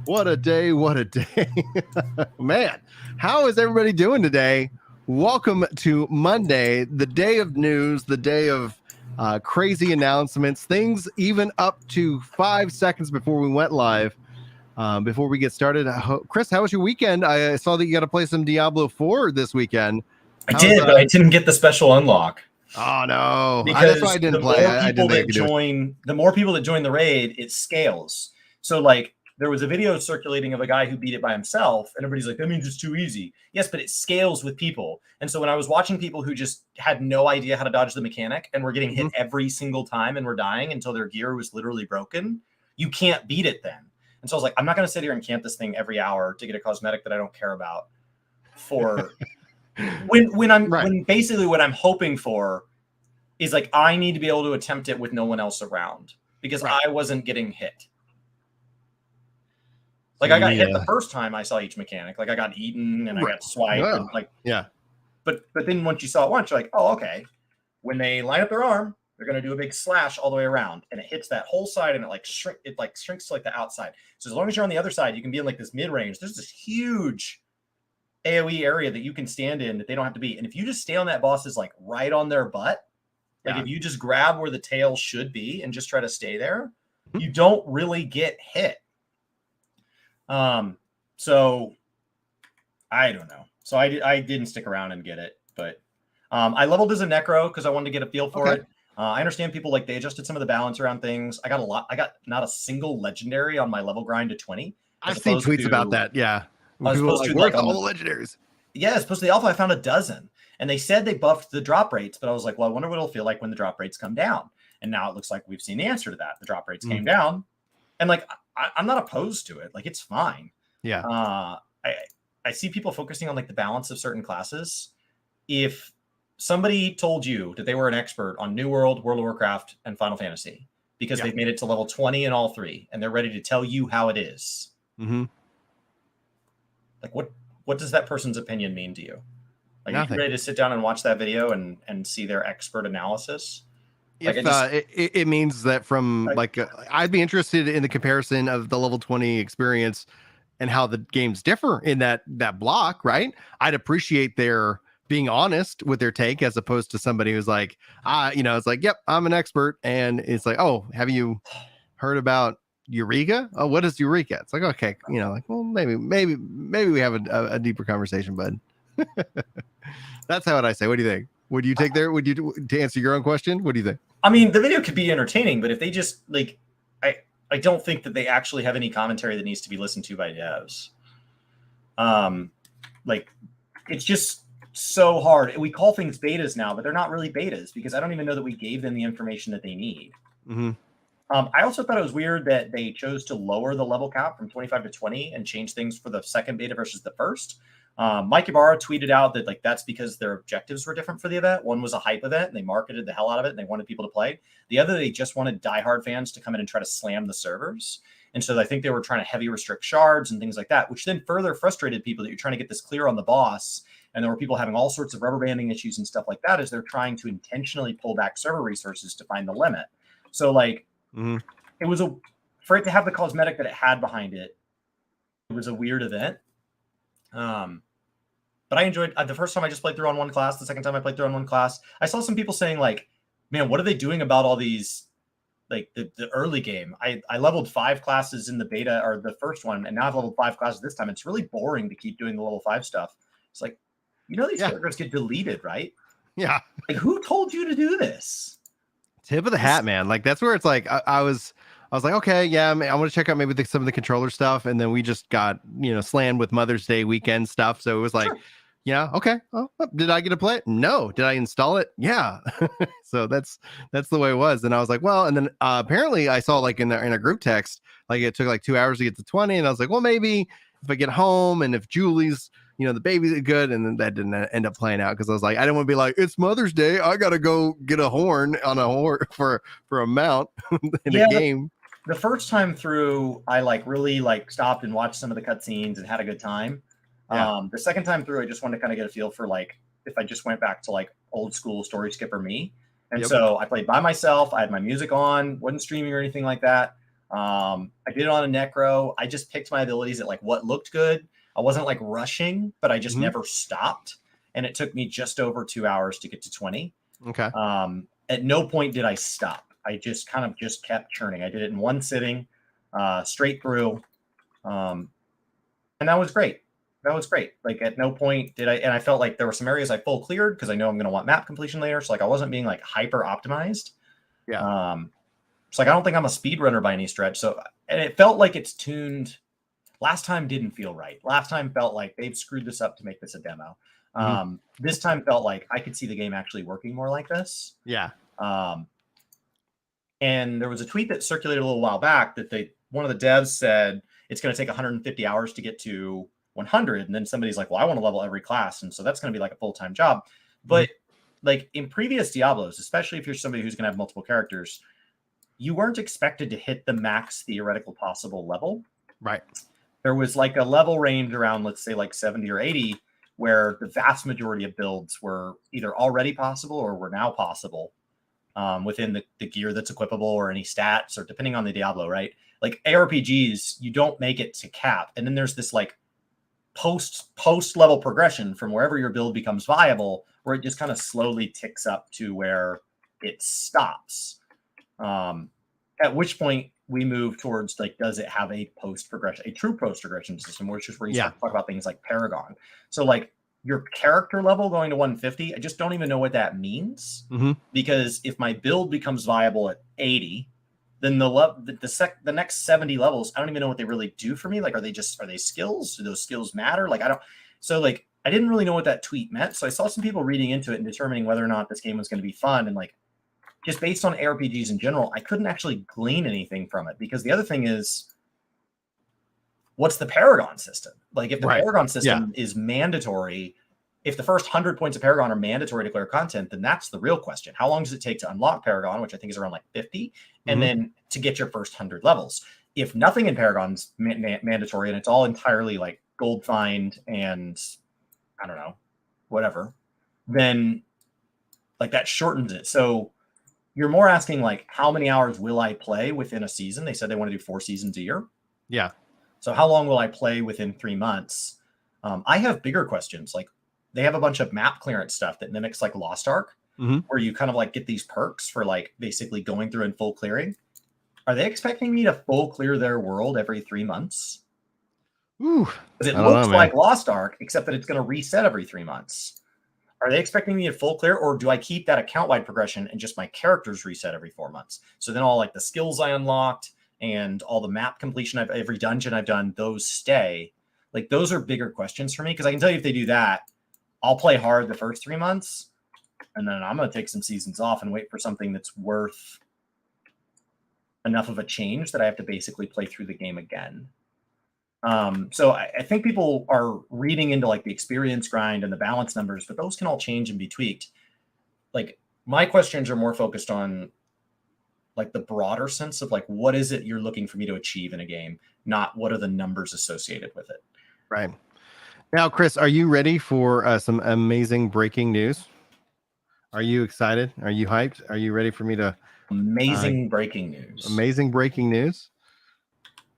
What a day. What a day. Man, how is everybody doing today? Welcome to Monday, the day of news, the day of crazy announcements, things even up to 5 seconds before we went live. Before we get started, Chris, how was your weekend? I saw that you got to play some Diablo 4 this weekend. I did, but I didn't get the special unlock. Oh no! Because that's why I didn't play. The more people that join the raid, it scales. So like there was a video circulating of a guy who beat it by himself, and everybody's like, that means it's too easy. Yes, but it scales with people. And so when I was watching people who just had no idea how to dodge the mechanic and were getting hit every single time and were dying until their gear was literally broken, you can't beat it then. And so I was like, I'm not going to sit here and camp this thing every hour to get a cosmetic that I don't care about for when basically what I'm hoping for is like I need to be able to attempt it with no one else around because I wasn't getting hit. Like I got hit the first time I saw each mechanic. Like I got eaten and I got swiped and like But then once you saw it once, you're like, oh, okay. When they line up their arm, they're going to do a big slash all the way around, and it hits that whole side, and it shrinks to like the outside. So as long as you're on the other side, you can be in like this mid range. There's this huge AOE area that you can stand in that they don't have to be. And if you just stay on that boss's like right on their butt, like if you just grab where the tail should be and just try to stay there, you don't really get hit. So I don't know. So I didn't stick around and get it, but I leveled as a necro because I wanted to get a feel for it. I understand people like they adjusted some of the balance around things. I got not a single legendary on my level grind to 20. I've seen tweets about that. Yeah. People like, where's all the legendaries? Yeah, as opposed to the alpha, I found a dozen. And they said they buffed the drop rates, but I was like, well, I wonder what it'll feel like when the drop rates come down. And now it looks like we've seen the answer to that. The drop rates came down. And like, I'm not opposed to it. Like, it's fine. Yeah. I see people focusing on like the balance of certain classes. If somebody told you that they were an expert on New World, World of Warcraft, and Final Fantasy, because they've made it to level 20 in all three, and they're ready to tell you how it is. Like, what does that person's opinion mean to you? Like, are you ready to sit down and watch that video and see their expert analysis? Like, it means that from I'd be interested in the comparison of the level 20 experience and how the games differ in that block, right? I'd appreciate their being honest with their take as opposed to somebody who's like, it's like, yep, I'm an expert. And it's like, oh, have you heard about Eureka? Oh, what is Eureka? It's like, okay, like, well, maybe we have a deeper conversation, bud. That's how I say. What do you think? Would you take there? Would you, to answer your own question? What do you think? I mean, the video could be entertaining, but if they just like, I don't think that they actually have any commentary that needs to be listened to by devs. Like, it's just so hard. We call things betas now, but they're not really betas because I don't even know that we gave them the information that they need. I also thought it was weird that they chose to lower the level cap from 25 to 20 and change things for the second beta versus the first. Mike Ibarra tweeted out that like that's because their objectives were different for the event. One was a hype event and they marketed the hell out of it and they wanted people to play. The other, they just wanted diehard fans to come in and try to slam the servers. And so I think they were trying to heavy restrict shards and things like that, which then further frustrated people that you're trying to get this clear on the boss. And there were people having all sorts of rubber banding issues and stuff like that as they're trying to intentionally pull back server resources to find the limit. So like it was for it to have the cosmetic that it had behind it, it was a weird event. But I enjoyed the first time I just played through on one class. The second time I played through on one class, I saw some people saying like, man, what are they doing about all these, like the early game? I leveled 5 classes in the beta or the first one, and now I've leveled 5 classes this time. It's really boring to keep doing the level 5 stuff. It's like, these characters get deleted, right? Yeah. Like, who told you to do this? Tip of the hat, man. Like, that's where it's like, I was like, okay, yeah, I want to check out maybe some of the controller stuff. And then we just got, slammed with Mother's Day weekend stuff. So it was like, okay. Oh, did I get to play it? No. Did I install it? Yeah. So that's the way it was. And I was like, well, and then apparently I saw like in a group text, like it took like 2 hours to get to 20. And I was like, well, maybe if I get home and if Julie's, the baby's good. And then that didn't end up playing out because I was like, I didn't want to be like, it's Mother's Day. I got to go get a horn on a horn for a mount in a game. The first time through, I really stopped and watched some of the cutscenes and had a good time. The second time through, I just wanted to kind of get a feel for if I just went back to old school story skipper me. And so I played by myself. I had my music on, wasn't streaming or anything like that. I did it on a necro. I just picked my abilities at like what looked good. I wasn't like rushing, but I just never stopped. And it took me just over 2 hours to get to 20. Okay. At no point did I stop. I just kind of just kept churning. I did it in one sitting, straight through. And that was great. That was great. Like at no point did I felt like there were some areas I full cleared because I know I'm going to want map completion later. So like I wasn't being like hyper optimized. Yeah. So like I don't think I'm a speedrunner by any stretch. So and it felt like it's tuned. Last time didn't feel right. Last time felt like they've screwed this up to make this a demo. This time felt like I could see the game actually working more like this. Yeah. And there was a tweet that circulated a little while back that one of the devs said it's going to take 150 hours to get to 100. And then somebody's like, well, I want to level every class. And so that's going to be like a full-time job. But like in previous Diablos, especially if you're somebody who's going to have multiple characters, you weren't expected to hit the max theoretical possible level. Right. There was like a level range around, let's say like 70 or 80, where the vast majority of builds were either already possible or were now possible within the gear that's equipable or any stats or depending on the Diablo, right? Like ARPGs, you don't make it to cap. And then there's this like post level progression from wherever your build becomes viable, where it just kind of slowly ticks up to where it stops. At which point we move towards like, does it have a true post progression system, which is where you start to talk about things like Paragon. So like your character level going to 150, I just don't even know what that means because if my build becomes viable at 80, then the next 70 levels, I don't even know what they really do for me. Like, are they skills? Do those skills matter? Like, I didn't really know what that tweet meant. So I saw some people reading into it and determining whether or not this game was going to be fun. And like, just based on ARPGs in general, I couldn't actually glean anything from it because the other thing is, what's the Paragon system? Like if the Paragon system is mandatory, if the first 100 points of Paragon are mandatory to clear content, then that's the real question. How long does it take to unlock Paragon, which I think is around like 50, and then to get your first 100 levels? If nothing in Paragon's mandatory and it's all entirely like gold find and I don't know, whatever, then like that shortens it. So you're more asking like, how many hours will I play within a season? They said they want to do 4 seasons a year. Yeah. So how long will I play within 3 months? I have bigger questions. Like they have a bunch of map clearance stuff that mimics like Lost Ark, where you kind of like get these perks for like basically going through and full clearing. Are they expecting me to full clear their world every 3 months? Ooh, because it looks like Lost Ark, except that it's going to reset every 3 months. Are they expecting me to full clear, or do I keep that account-wide progression and just my characters reset every 4 months? So then all like the skills I unlocked and all the map completion, every dungeon I've done, those stay. Like those are bigger questions for me, because I can tell you if they do that, I'll play hard the first 3 months, and then I'm going to take some seasons off and wait for something that's worth enough of a change that I have to basically play through the game again. So I think people are reading into like the experience grind and the balance numbers, but those can all change and be tweaked. Like my questions are more focused on like the broader sense of like, what is it you're looking for me to achieve in a game? Not what are the numbers associated with it. Right. Now, Chris, are you ready for some amazing breaking news? Are you excited? Are you hyped? Are you ready for me to... Amazing breaking news. Amazing breaking news.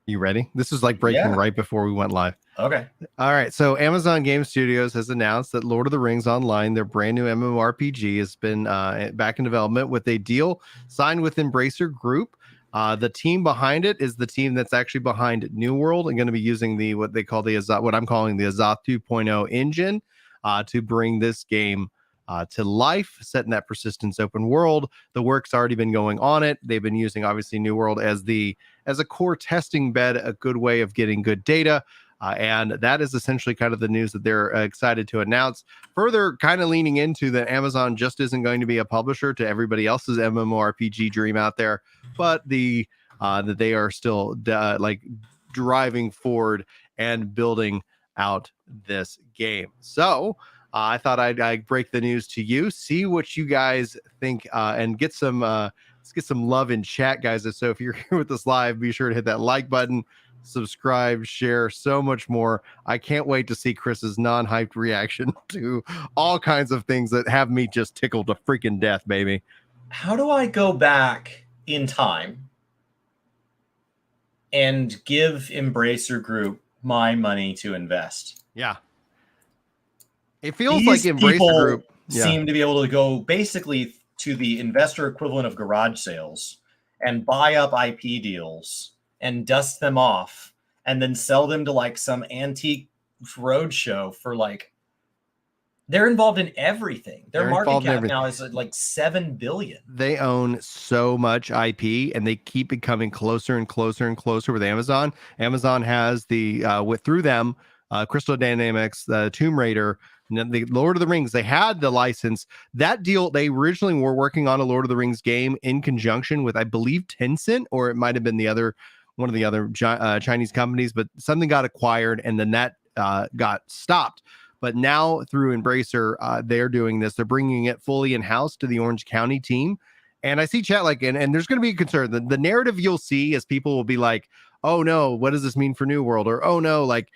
You ready? This is like breaking right before we went live. Okay. All right. So Amazon Game Studios has announced that Lord of the Rings Online, their brand new MMORPG, has been back in development with a deal signed with Embracer Group. The team behind it is the team that's actually behind New World and going to be using what I'm calling the Azoth 2.0 engine to bring this game to life, set in that persistence open world. The work's already been going on it. They've been using obviously New World as a core testing bed, a good way of getting good data. And that is essentially kind of the news that they're excited to announce. Further, kind of leaning into that Amazon just isn't going to be a publisher to everybody else's MMORPG dream out there, but that they are still like driving forward and building out this game. So I thought I'd break the news to you, see what you guys think, and get some let's get some love in chat, guys. So if you're here with us live, be sure to hit that like button, subscribe, share, so much more. I can't wait to see Chris's non-hyped reaction to all kinds of things that have me just tickled to freaking death, baby. How do I go back in time and give Embracer Group my money to invest. Yeah. It feels These like Embracer people Group seem to be able to go basically to the investor equivalent of garage sales and buy up IP deals and dust them off and then sell them to like some antique roadshow for like, they're involved in everything. Their market cap now is like 7 billion. They own so much IP, and they keep becoming closer and closer and closer with Amazon. Amazon has the through them, Crystal Dynamics, the Tomb Raider, the Lord of the Rings. They had the license. That deal, they originally were working on a Lord of the Rings game in conjunction with, I believe, Tencent, or it might have been one of the other Chinese companies, but something got acquired, and then that got stopped. But now through Embracer, they're doing this. They're bringing it fully in-house to the Orange County team. And I see chat like, and there's going to be a concern. The narrative you'll see is people will be like, oh no, what does this mean for New World? Or, oh no, like,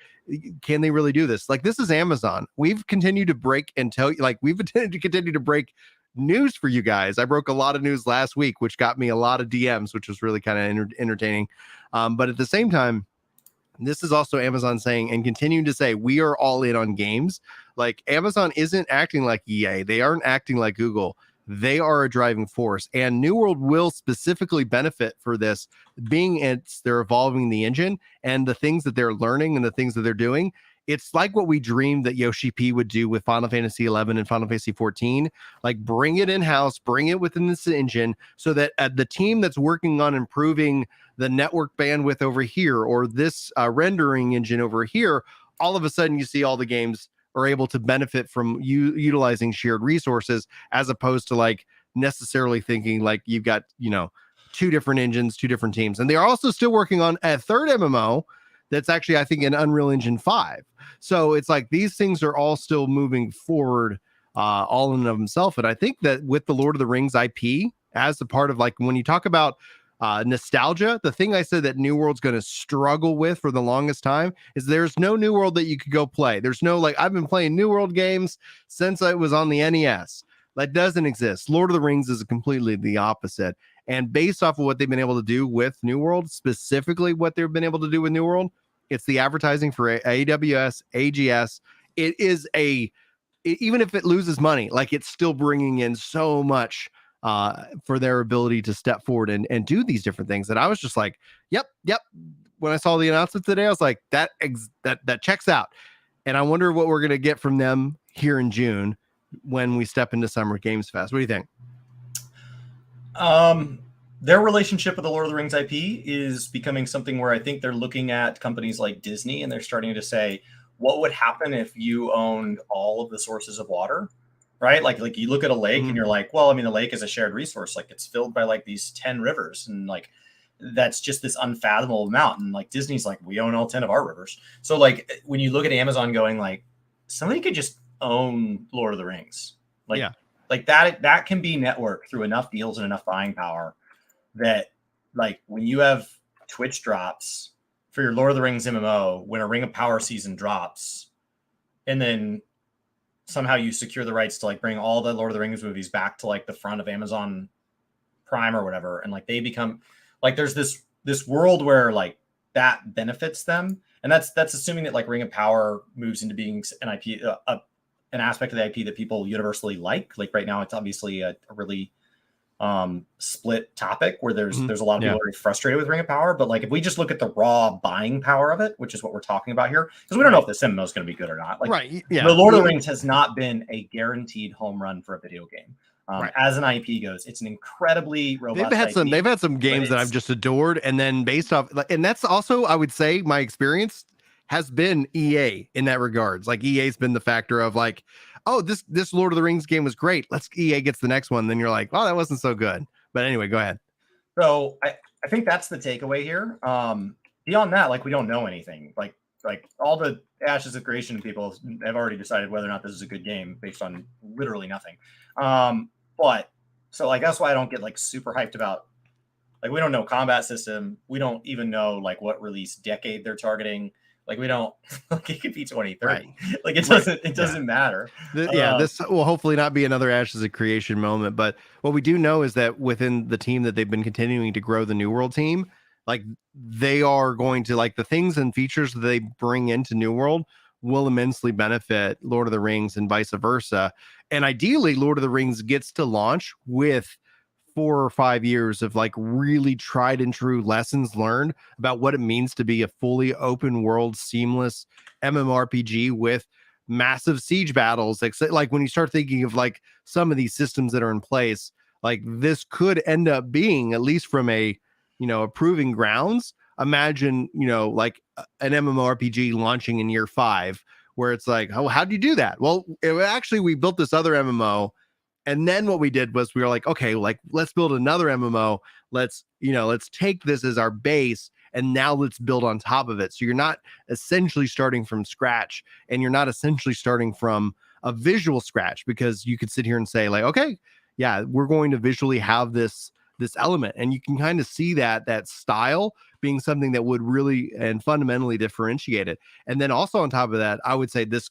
can they really do this? Like, this is Amazon. We've continued to break and tell you, like, we've continued to break news for you guys. I broke a lot of news last week, which got me a lot of DMs, which was really kind of entertaining. But at the same time, this is also Amazon saying and continuing to say, we are all in on games. Like, Amazon isn't acting like EA. They aren't acting like Google. They are a driving force, and New World will specifically benefit for this, being they're evolving the engine and the things that they're learning and the things that they're doing. It's like what we dreamed that Yoshi P would do with Final Fantasy XI and Final Fantasy XIV. Like, bring it in-house, bring it within this engine, so that the team that's working on improving the network bandwidth over here, or this rendering engine over here, all of a sudden you see all the games are able to benefit from utilizing shared resources, as opposed to like necessarily thinking like you've got, two different engines, two different teams. And they are also still working on a third MMO that's actually, I think, an Unreal Engine 5. So it's like these things are all still moving forward all in and of themselves. And I think that with the Lord of the Rings IP as a part of, like, when you talk about nostalgia, the thing I said that New World's going to struggle with for the longest time is there's no New World that you could go play. There's no, like, I've been playing New World games since I was on the NES. That doesn't exist. Lord of the Rings is completely the opposite. And based off of what they've been able to do with New World, specifically what they've been able to do with New World, it's the advertising for AWS, AGS. It is even if it loses money, like, it's still bringing in so much for their ability to step forward and do these different things. And I was just like, yep. When I saw the announcement today, I was like, that checks out. And I wonder what we're going to get from them here in June when we step into Summer Games Fest. What do you think? Their relationship with the Lord of the Rings IP is becoming something where I think they're looking at companies like Disney, and they're starting to say, what would happen if you owned all of the sources of water? Right? Like you look at a lake and you're like, well, I mean, the lake is a shared resource. Like, it's filled by like these 10 rivers, and like, that's just this unfathomable amount. And like, Disney's like, we own all 10 of our rivers. So like, when you look at Amazon going like, somebody could just own Lord of the Rings. Like, yeah. Like that can be networked through enough deals and enough buying power that, like, when you have Twitch drops for your Lord of the Rings MMO, when a Ring of Power season drops, and then somehow you secure the rights to like bring all the Lord of the Rings movies back to like the front of Amazon Prime or whatever, and like they become like, there's this world where like that benefits them, and that's assuming that like Ring of Power moves into being an IP, an aspect of the IP that people universally like. Like, right now, it's obviously a really split topic where there's a lot of people very frustrated with Ring of Power. But like, if we just look at the raw buying power of it, which is what we're talking about here, because we don't know if the MMO is going to be good or not. Like, the Lord of the Rings has not been a guaranteed home run for a video game. As an IP goes, it's an incredibly robust IP. They've had some games that I've just adored, and then based off, and that's also, I would say, my experience has been EA in that regards. Like, EA's been the factor of like, oh, this Lord of the Rings game was great. EA gets the next one. Then you're like, oh, that wasn't so good. But anyway, go ahead. So I think that's the takeaway here. Beyond that, like, we don't know anything. Like all the Ashes of Creation people have already decided whether or not this is a good game based on literally nothing. But so like, that's why I don't get like super hyped about, like, we don't know combat system. We don't even know like what release decade they're targeting. Like, we don't, like, it could be 2030. Right. Like, it doesn't matter. This will hopefully not be another Ashes of Creation moment. But what we do know is that within the team that they've been continuing to grow, the New World team, like they are going to, like, the things and features that they bring into New World will immensely benefit Lord of the Rings and vice versa. And ideally, Lord of the Rings gets to launch with 4 or 5 years of like really tried and true lessons learned about what it means to be a fully open world, seamless MMORPG with massive siege battles. Like when you start thinking of like some of these systems that are in place, like this could end up being, at least from a, a proving grounds. Imagine, like an MMORPG launching in year 5, where it's like, oh, how do you do that? Well, actually, we built this other MMO, and then what we did was we were like, okay, like let's build another MMO. Let's take this as our base, and now let's build on top of it. So you're not essentially starting from scratch, and you're not essentially starting from a visual scratch, because you could sit here and say like, okay, yeah, we're going to visually have this element, and you can kind of see that style being something that would really and fundamentally differentiate it. And then also on top of that, I would say this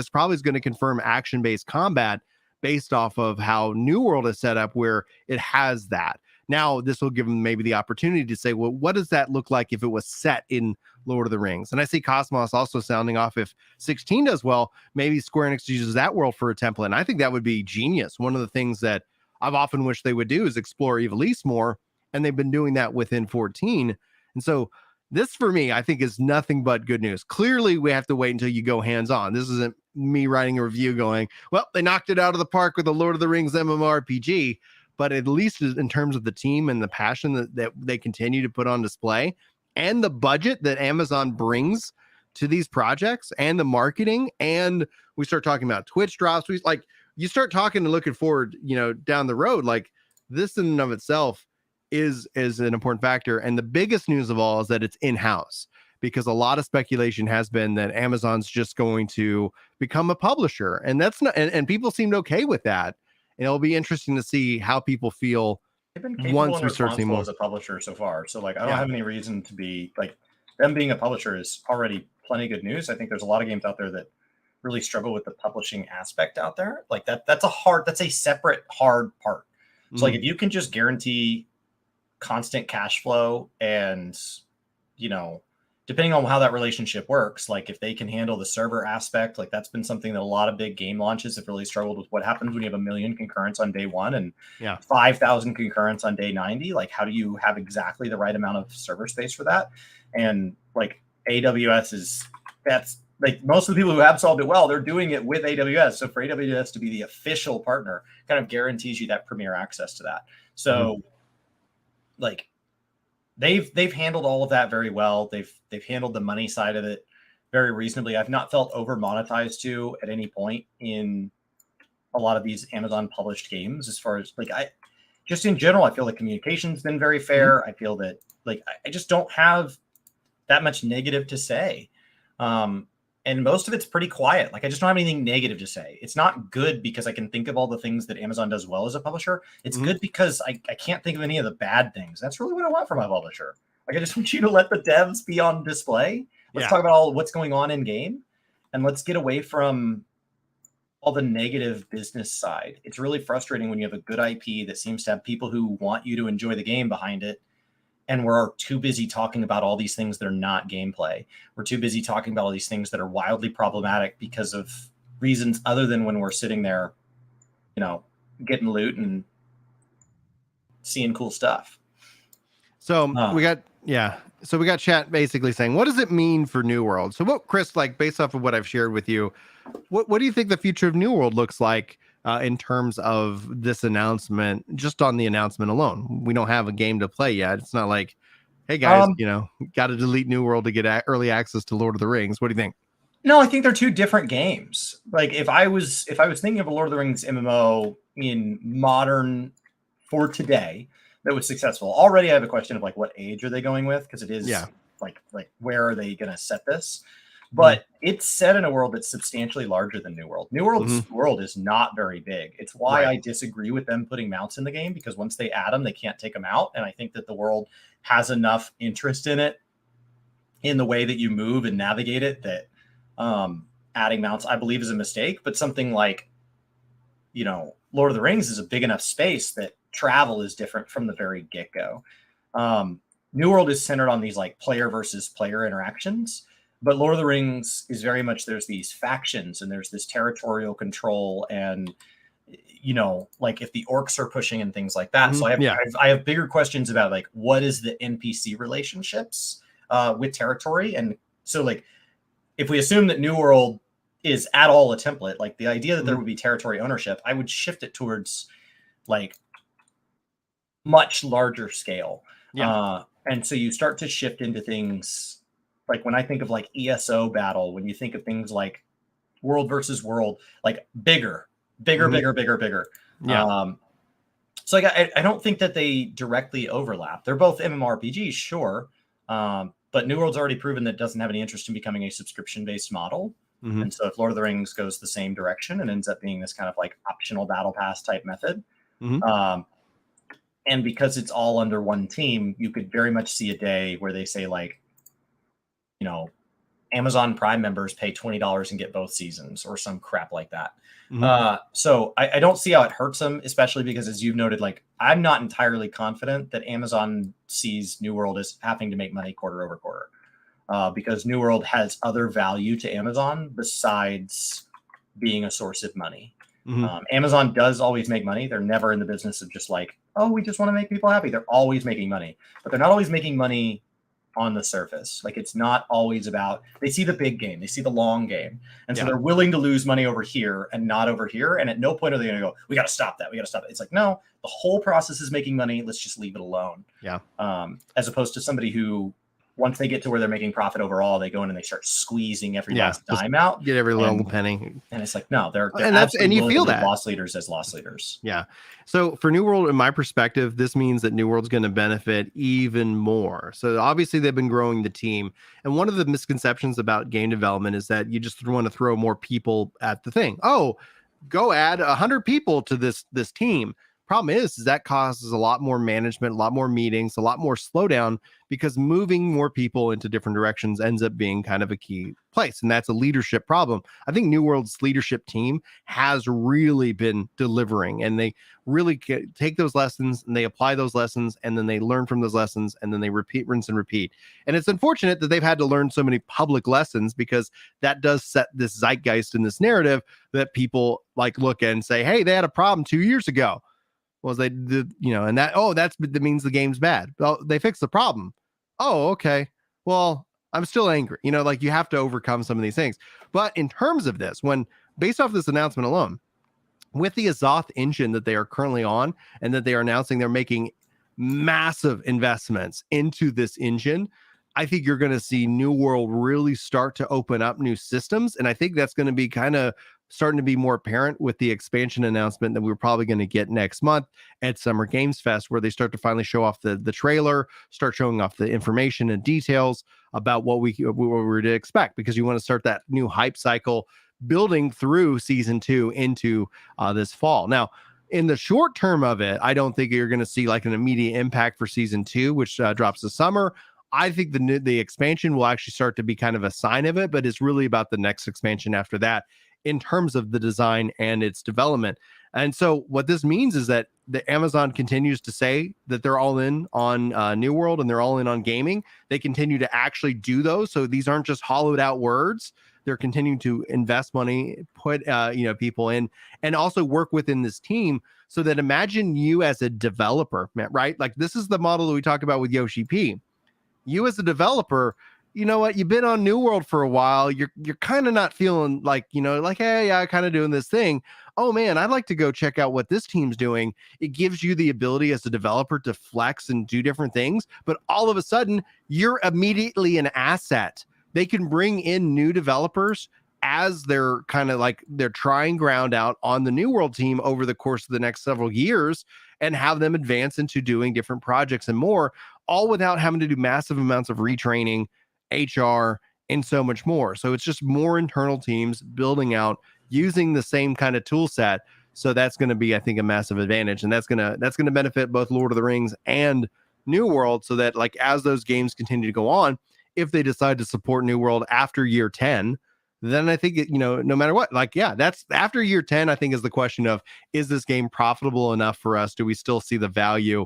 probably is going to confirm action-based combat based off of how New World is set up, where it has that. Now, this will give them maybe the opportunity to say, well, what does that look like if it was set in Lord of the Rings? And I see Cosmos also sounding off, if 16 does well, maybe Square Enix uses that world for a template. And I think that would be genius. One of the things that I've often wished they would do is explore Evil East more, and they've been doing that within 14. And so this, for me, I think is nothing but good news. Clearly, we have to wait until you go hands-on. This isn't me writing a review going, well, they knocked it out of the park with the Lord of the Rings MMORPG, but at least in terms of the team and the passion that they continue to put on display, and the budget that Amazon brings to these projects, and the marketing, and we start talking about Twitch drops, you start talking and looking forward, down the road, like this in and of itself is an important factor. And the biggest news of all is that it's in-house, because a lot of speculation has been that Amazon's just going to become a publisher, and that's not, and people seemed okay with that. And it'll be interesting to see how people feel They've been capable once and we start seeing responsible more as a publisher so far. So like, I don't have any reason to be like, them being a publisher is already plenty good news. I think there's a lot of games out there that really struggle with the publishing aspect out there. Like that's a separate hard part. So like, if you can just guarantee constant cash flow, and depending on how that relationship works, like if they can handle the server aspect, like that's been something that a lot of big game launches have really struggled with. What happens when you have 1 million concurrents on day 1 and 5,000 concurrents on day 90? Like, how do you have exactly the right amount of server space for that? And like AWS that's like, most of the people who have solved it well, they're doing it with AWS. So for AWS to be the official partner kind of guarantees you that premier access to that. So like, they've handled all of that very well. They've handled the money side of it very reasonably. I've not felt over monetized to at any point in a lot of these Amazon published games. As far as like, just in general, I feel like communication's been very fair. I feel that like, I just don't have that much negative to say. And most of it's pretty quiet. Like, I just don't have anything negative to say. It's not good because I can think of all the things that Amazon does well as a publisher. It's good because I can't think of any of the bad things. That's really what I want from my publisher. Like, I just want you to let the devs be on display. Let's talk about all what's going on in game, and let's get away from all the negative business side. It's really frustrating when you have a good IP that seems to have people who want you to enjoy the game behind it, and we're too busy talking about all these things that are not gameplay. We're too busy talking about all these things that are wildly problematic because of reasons other than when we're sitting there, getting loot and seeing cool stuff. So we got chat basically saying, what does it mean for New World? So what, Chris, like based off of what I've shared with you, what do you think the future of New World looks like in terms of this announcement? Just on the announcement alone, we don't have a game to play yet. It's not like, hey guys, got to delete New World to get early access to Lord of the Rings. What do you think? No, I think they're two different games. Like if I was thinking of a Lord of the Rings MMO in modern for today that was successful, already I have a question of like, what age are they going with? Because it is like where are they going to set this? But it's set in a world that's substantially larger than New World. New World's world is not very big. It's why I disagree with them putting mounts in the game, because once they add them, they can't take them out. And I think that the world has enough interest in it, in the way that you move and navigate it, that adding mounts, I believe, is a mistake. But something like, Lord of the Rings is a big enough space that travel is different from the very get-go. New World is centered on these like player versus player interactions, but Lord of the Rings is very much there's these factions and there's this territorial control and like if the orcs are pushing and things like that. So I have bigger questions about like what is the NPC relationships with territory, and so like if we assume that New World is at all a template, like the idea that there would be territory ownership, I would shift it towards like much larger scale. And so you start to shift into things like when I think of like ESO battle, when you think of things like world versus world, like bigger. Yeah. So like I don't think that they directly overlap. They're both MMORPGs, sure. But New World's already proven that it doesn't have any interest in becoming a subscription-based model. And so if Lord of the Rings goes the same direction and ends up being this kind of like optional battle pass type method, and because it's all under one team, you could very much see a day where they say like, Amazon Prime members pay $20 and get both seasons or some crap like that. So I don't see how it hurts them, especially because, as you've noted, like I'm not entirely confident that Amazon sees New World as having to make money quarter over quarter, because New World has other value to Amazon besides being a source of money. Amazon does always make money. They're never in the business of just like, oh, we just want to make people happy. They're always making money, but they're not always making money on the surface. Like it's not always about, they see the big game, they see the long game. And so they're willing to lose money over here and not over here. And at no point are they going to go, we got to stop that. We got to stop it. It's like, no, the whole process is making money. Let's just leave it alone. As opposed to somebody who, once they get to where they're making profit overall, they go in and they start squeezing every last dime out. Get every little penny. And it's like, no, they're and you feel that loss leaders as loss leaders. Yeah. So for New World, in my perspective, this means that New World's going to benefit even more. So obviously they've been growing the team. And one of the misconceptions about game development is that you just want to throw more people at the thing. Oh, go add 100 people to this team. Problem is that causes a lot more management, a lot more meetings, a lot more slowdown, because moving more people into different directions ends up being kind of a key place. And that's a leadership problem. I think New World's leadership team has really been delivering, and they really take those lessons and they apply those lessons, and then they learn from those lessons, and then they repeat, rinse and repeat. And it's unfortunate that they've had to learn so many public lessons, because that does set this zeitgeist in this narrative that people like look at and say, hey, they had a problem 2 years ago. Was they did, and that means the game's bad. Well, they fixed the problem. Oh, okay. Well, I'm still angry. Like you have to overcome some of these things. But in terms of this, when based off this announcement alone, with the Azoth engine that they are currently on, and that they are announcing they're making massive investments into this engine, I think you're going to see New World really start to open up new systems. And I think that's going to be kind of starting to be more apparent with the expansion announcement that we're probably going to get next month at Summer Games Fest, where they start to finally show off the trailer, start showing off the information and details about what we were to expect, because you want to start that new hype cycle building through season 2 into this fall. Now, in the short term of it, I don't think you're going to see like an immediate impact for season 2, which drops this summer. I think the expansion will actually start to be kind of a sign of it, but it's really about the next expansion after that in terms of the design and its development. And so what this means is that the Amazon continues to say that they're all in on New World and they're all in on gaming. They continue to actually do those. So these aren't just hollowed out words. They're continuing to invest money, put people in, and also work within this team. So that imagine you as a developer, right? Like this is the model that we talk about with Yoshi P. You as a developer, you know what? You've been on New World for a while. You're kind of not feeling like, like, hey, I'm kind of doing this thing. Oh man, I'd like to go check out what this team's doing. It gives you the ability as a developer to flex and do different things. But all of a sudden, you're immediately an asset. They can bring in new developers as they're kind of like they're trying ground out on the New World team over the course of the next several years, and have them advance into doing different projects and more, all without having to do massive amounts of retraining, HR, and so much more. So it's just more internal teams building out using the same kind of tool set. So that's going to be, I think, a massive advantage, and that's going to benefit both Lord of the Rings and New World, so that like as those games continue to go on, if they decide to support New World after year 10, then I think no matter what, like, yeah, that's after year 10, I think is the question of, is this game profitable enough for us? Do we still see the value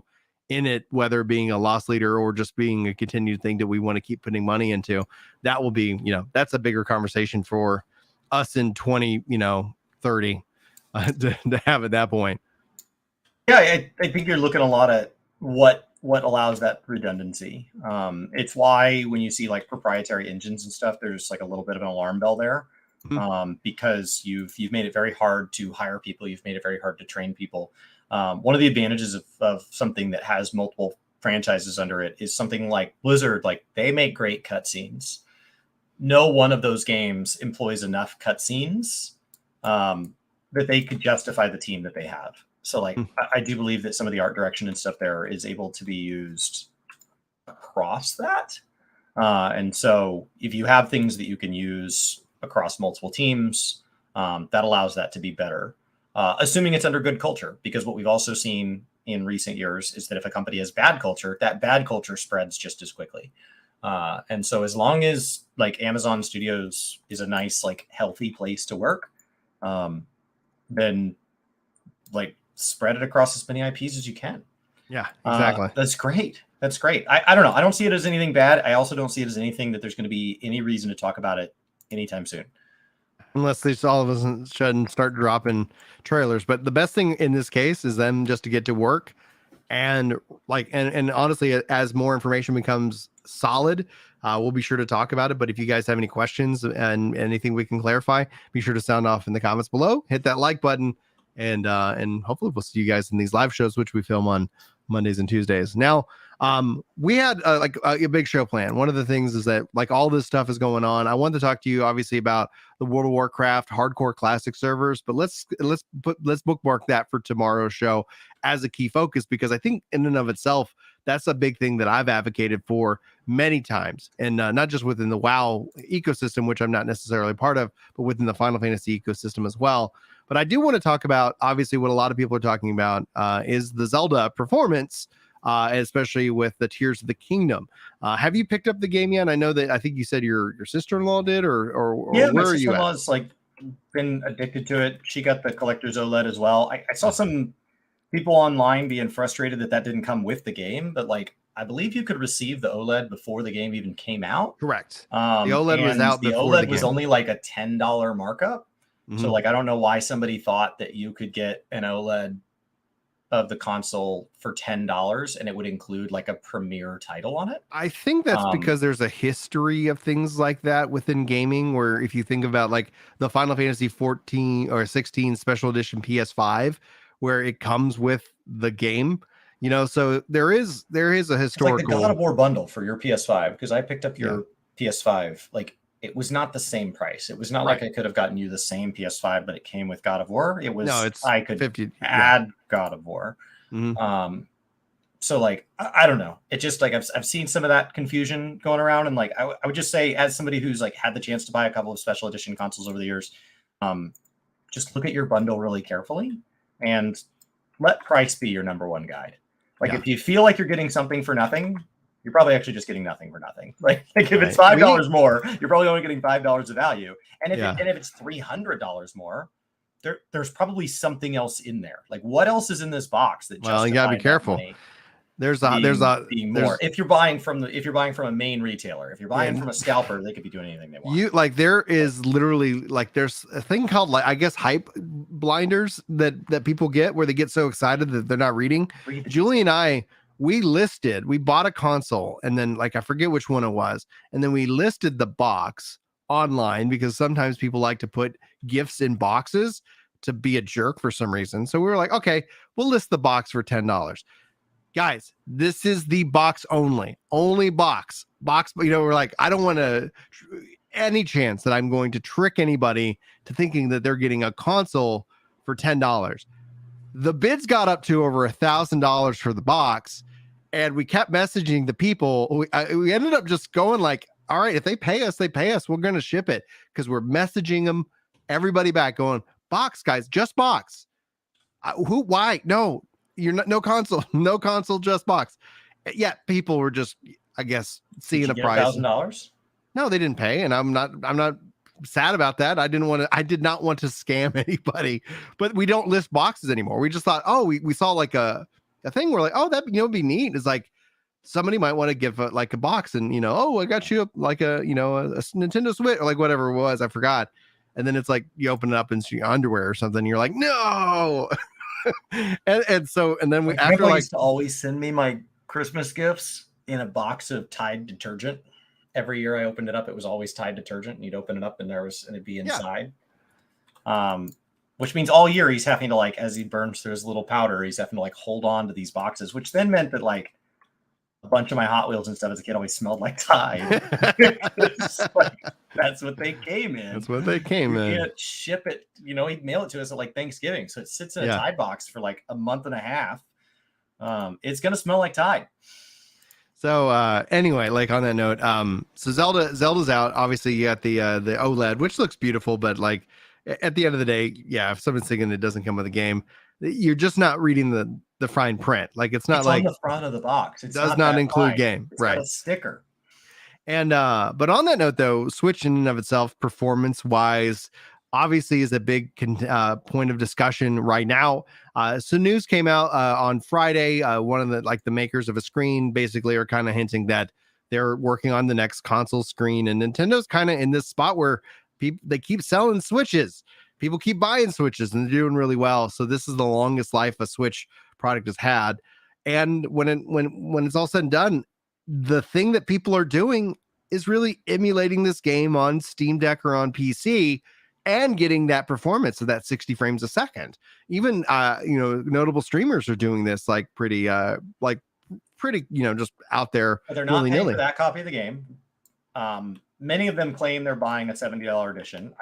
in it, whether being a loss leader or just being a continued thing that we want to keep putting money into, that will be, that's a bigger conversation for us in 2030 to have at that point. Yeah, I think you're looking a lot at what allows that redundancy. It's why when you see like proprietary engines and stuff, there's like a little bit of an alarm bell there, because you've made it very hard to hire people. You've made it very hard to train people. One of the advantages of something that has multiple franchises under it is something like Blizzard. Like, they make great cutscenes. No one of those games employs enough cutscenes that they could justify the team that they have. So like, I do believe that some of the art direction and stuff there is able to be used across that. And so if you have things that you can use across multiple teams, that allows that to be better, assuming it's under good culture. Because what we've also seen in recent years is that if a company has bad culture, that bad culture spreads just as quickly. And so as long as like Amazon Studios is a nice, like healthy place to work, then like spread it across as many IPs as you can. Yeah, exactly. That's great. That's great. I don't know. I don't see it as anything bad. I also don't see it as anything that there's going to be any reason to talk about it anytime soon. Unless they all of a sudden start dropping trailers. But the best thing in this case is them just to get to work. And like, and honestly, as more information becomes solid, we'll be sure to talk about it. But if you guys have any questions and anything we can clarify, be sure to sound off in the comments below. Hit that like button. And hopefully we'll see you guys in these live shows, which we film on Mondays and Tuesdays. Now, we had like a big show plan. One of the things is that like all this stuff is going on. I wanted to talk to you obviously about the World of Warcraft hardcore classic servers, but let's bookmark that for tomorrow's show as a key focus, because I think in and of itself, that's a big thing that I've advocated for many times, and not just within the WoW ecosystem, which I'm not necessarily part of, but within the Final Fantasy ecosystem as well. But I do want to talk about, obviously, what a lot of people are talking about is the Zelda performance, especially with the Tears of the Kingdom. Have you picked up the game yet? I know that I think you said your sister-in-law did, or yeah, where my are you at? sister-in-law's like been addicted to it. She got the collector's OLED as well. I saw some people online being frustrated that didn't come with the game, but like, I believe you could receive the OLED before the game even came out. Correct. The OLED was out before the OLED was only like a $10 markup. So like, I don't know why somebody thought that you could get an OLED of the console for $10 and it would include like a premier title on it. I think that's because there's a history of things like that within gaming, where if you think about like the Final Fantasy 14 or 16 special edition PS5, where it comes with the game, so there is a historical. It's like the God of War bundle for your PS5, because I picked up your PS5, like, it was not the same price. It was not like I could have gotten you the same PS5, but it came with God of War. It was, I could 50, add God of War. So like, I don't know. It just like, I've seen some of that confusion going around. And like, I would just say, as somebody who's like had the chance to buy a couple of special edition consoles over the years, just look at your bundle really carefully and let price be your number one guide. Like, if you feel like you're getting something for nothing, you're probably actually just getting nothing for nothing. Like if it's $5 more, you're probably only getting $5 of value. And if it's $300 more, there's probably something else in there. Like, what else is in this box that? Well, you gotta be careful. There's more. If you're buying from a main retailer, if you're buying from a scalper, they could be doing anything they want. There is literally like, there's a thing called, like, I guess, hype blinders that people get, where they get so excited that they're not reading. Julie and I, we bought a console, and then like, I forget which one it was. And then we listed the box online, because sometimes people like to put gifts in boxes to be a jerk for some reason. So we were like, okay, we'll list the box for $10. Guys, this is the box only box. We're like, I don't want to any chance that I'm going to trick anybody to thinking that they're getting a console for $10. The bids got up to over $1,000 for the box, and we kept messaging the people. We ended up just going like, all right, if they pay us, we're going to ship it, because we're messaging them, everybody back, going, box, guys, just box. Why? No, you're not, no console, just box. Yeah, people were just, I guess, seeing a price. $1,000? No, they didn't pay, and I'm not sad about that. I did not want to scam anybody, but we don't list boxes anymore. We just thought, we saw like a a thing where like, oh, that be neat is like somebody might want to give like a box and oh, I got you like a a Nintendo Switch or like whatever it was, I forgot. And then it's like you open it up and it's your underwear or something. You're like, no. and then we after like used to always send me my Christmas gifts in a box of Tide detergent. Every year I opened it up, it was always Tide detergent, and you'd open it up and it'd be inside. Which means all year he's having to like, as he burns through his little powder, he's having to like hold on to these boxes, which then meant that like a bunch of my Hot Wheels and stuff as a kid always smelled like Tide. Like, that's what they came in. That's what they came in. He'd ship it, he'd mail it to us at like Thanksgiving. So it sits in a Tide box for like a month and a half. It's gonna smell like Tide. So anyway, like on that note, so Zelda's out. Obviously, you got the OLED, which looks beautiful, but like at the end of the day, yeah, if someone's thinking it doesn't come with a game, you're just not reading the fine print. Like it's not like on the front of the box. It does not include game, it's right? Got a sticker. And but on that note, though, Switch in and of itself, performance-wise, obviously is a big point of discussion right now. So news came out on Friday. One of the makers of a screen basically are kind of hinting that they're working on the next console screen, and Nintendo's kind of in this spot where they keep selling Switches. People keep buying Switches and they're doing really well. So this is the longest life a Switch product has had. And when it's all said and done, the thing that people are doing is really emulating this game on Steam Deck or on PC and getting that performance of that 60 frames a second. Even notable streamers are doing this like pretty just out there. But they're not paying for that copy of the game. Many of them claim they're buying a $70 edition.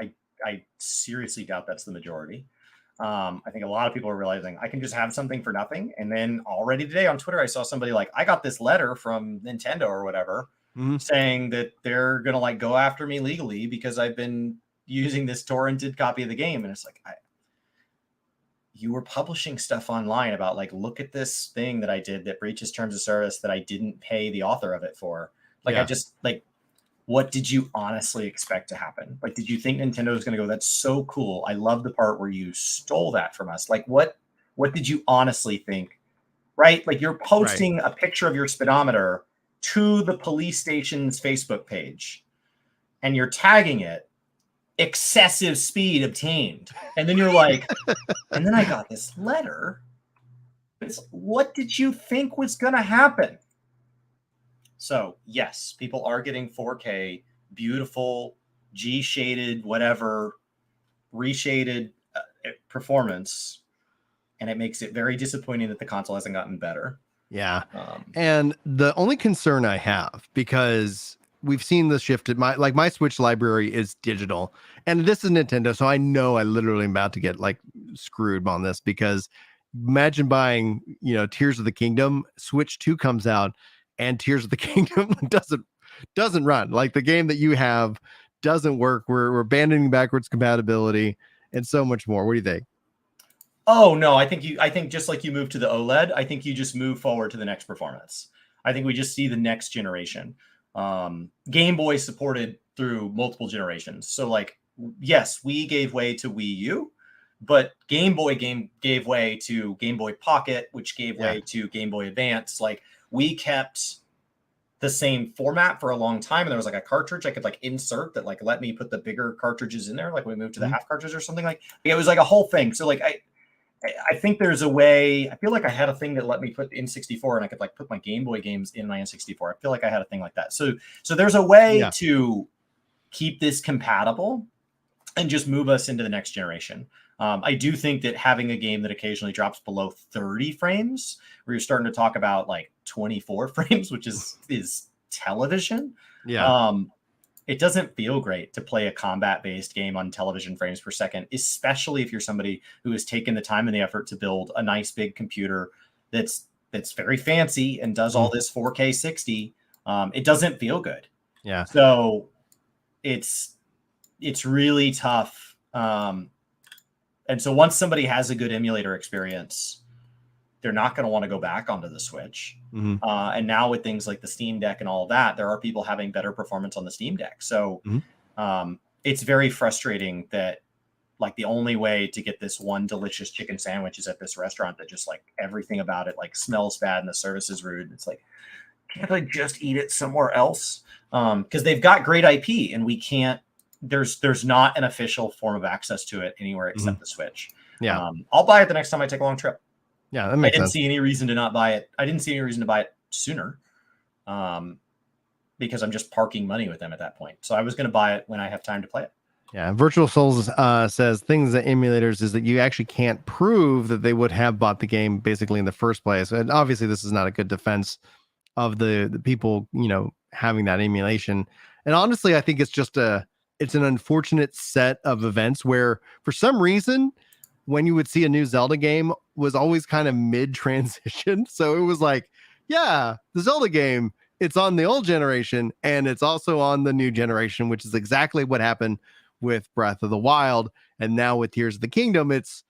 I seriously doubt that's the majority. I think a lot of people are realizing I can just have something for nothing. And then already today on Twitter, I saw somebody like, I got this letter from Nintendo or whatever saying that they're going to like go after me legally because I've been using this torrented copy of the game. And it's like, you were publishing stuff online about like, look at this thing that I did that breaches terms of service that I didn't pay the author of it for. Like, I just like, what did you honestly expect to happen? Like, did you think Nintendo was going to go, that's so cool, I love the part where you stole that from us? Like, what did you honestly think? Right? Like, you're posting a picture of your speedometer to the police station's Facebook page and you're tagging it excessive speed obtained. And then you're like, and then I got this letter. What did you think was going to happen? So yes, people are getting 4K, beautiful, G-shaded, whatever, reshaded performance. And it makes it very disappointing that the console hasn't gotten better. Yeah. And the only concern I have, because we've seen the shift at my Switch library is digital, and this is Nintendo. So I know I literally am about to get like screwed on this, because imagine buying, Tears of the Kingdom, Switch 2 comes out and Tears of the Kingdom doesn't run. Like the game that you have doesn't work. We're abandoning backwards compatibility and so much more. What do you think? Oh no, I think just like you move to the OLED, I think you just move forward to the next performance. I think we just see the next generation. Game Boy supported through multiple generations. So like, yes, we gave way to Wii U, but Game Boy gave way to Game Boy Pocket, which gave way to Game Boy Advance. Like, we kept the same format for a long time, and there was like a cartridge I could like insert that like let me put the bigger cartridges in there, like when we moved to the half cartridge or something. Like, it was like a whole thing. So like I think there's a way. I feel like I had a thing that let me put N64 and I could like put my Game Boy games in my N64. I feel like I had a thing like that. So there's a way to keep this compatible and just move us into the next generation. I do think that having a game that occasionally drops below 30 frames, where you're starting to talk about like 24 frames, which is television. Yeah. It doesn't feel great to play a combat-based game on television frames per second, especially if you're somebody who has taken the time and the effort to build a nice big computer that's very fancy and does all this 4K 60. It doesn't feel good. Yeah. So it's really tough. And so once somebody has a good emulator experience, they're not going to want to go back onto the Switch. And now with things like the Steam Deck and all of that, there are people having better performance on the Steam Deck. So it's very frustrating that like the only way to get this one delicious chicken sandwich is at this restaurant that just like everything about it like smells bad and the service is rude. It's like, can't I just eat it somewhere else? Because they've got great IP and we can't. There's not an official form of access to it anywhere except the Switch. Yeah, I'll buy it the next time I take a long trip. Yeah, that makes sense. I didn't see any reason to not buy it. I didn't see any reason to buy it sooner, because I'm just parking money with them at that point. So I was going to buy it when I have time to play it. Yeah, Virtual Souls says things that emulators is that you actually can't prove that they would have bought the game basically in the first place. And obviously, this is not a good defense of the people, having that emulation. And honestly, I think it's just it's an unfortunate set of events where for some reason, when you would see a new Zelda game was always kind of mid transition. So it was like, yeah, the Zelda game, it's on the old generation and it's also on the new generation, which is exactly what happened with Breath of the Wild. And now with Tears of the Kingdom, it's,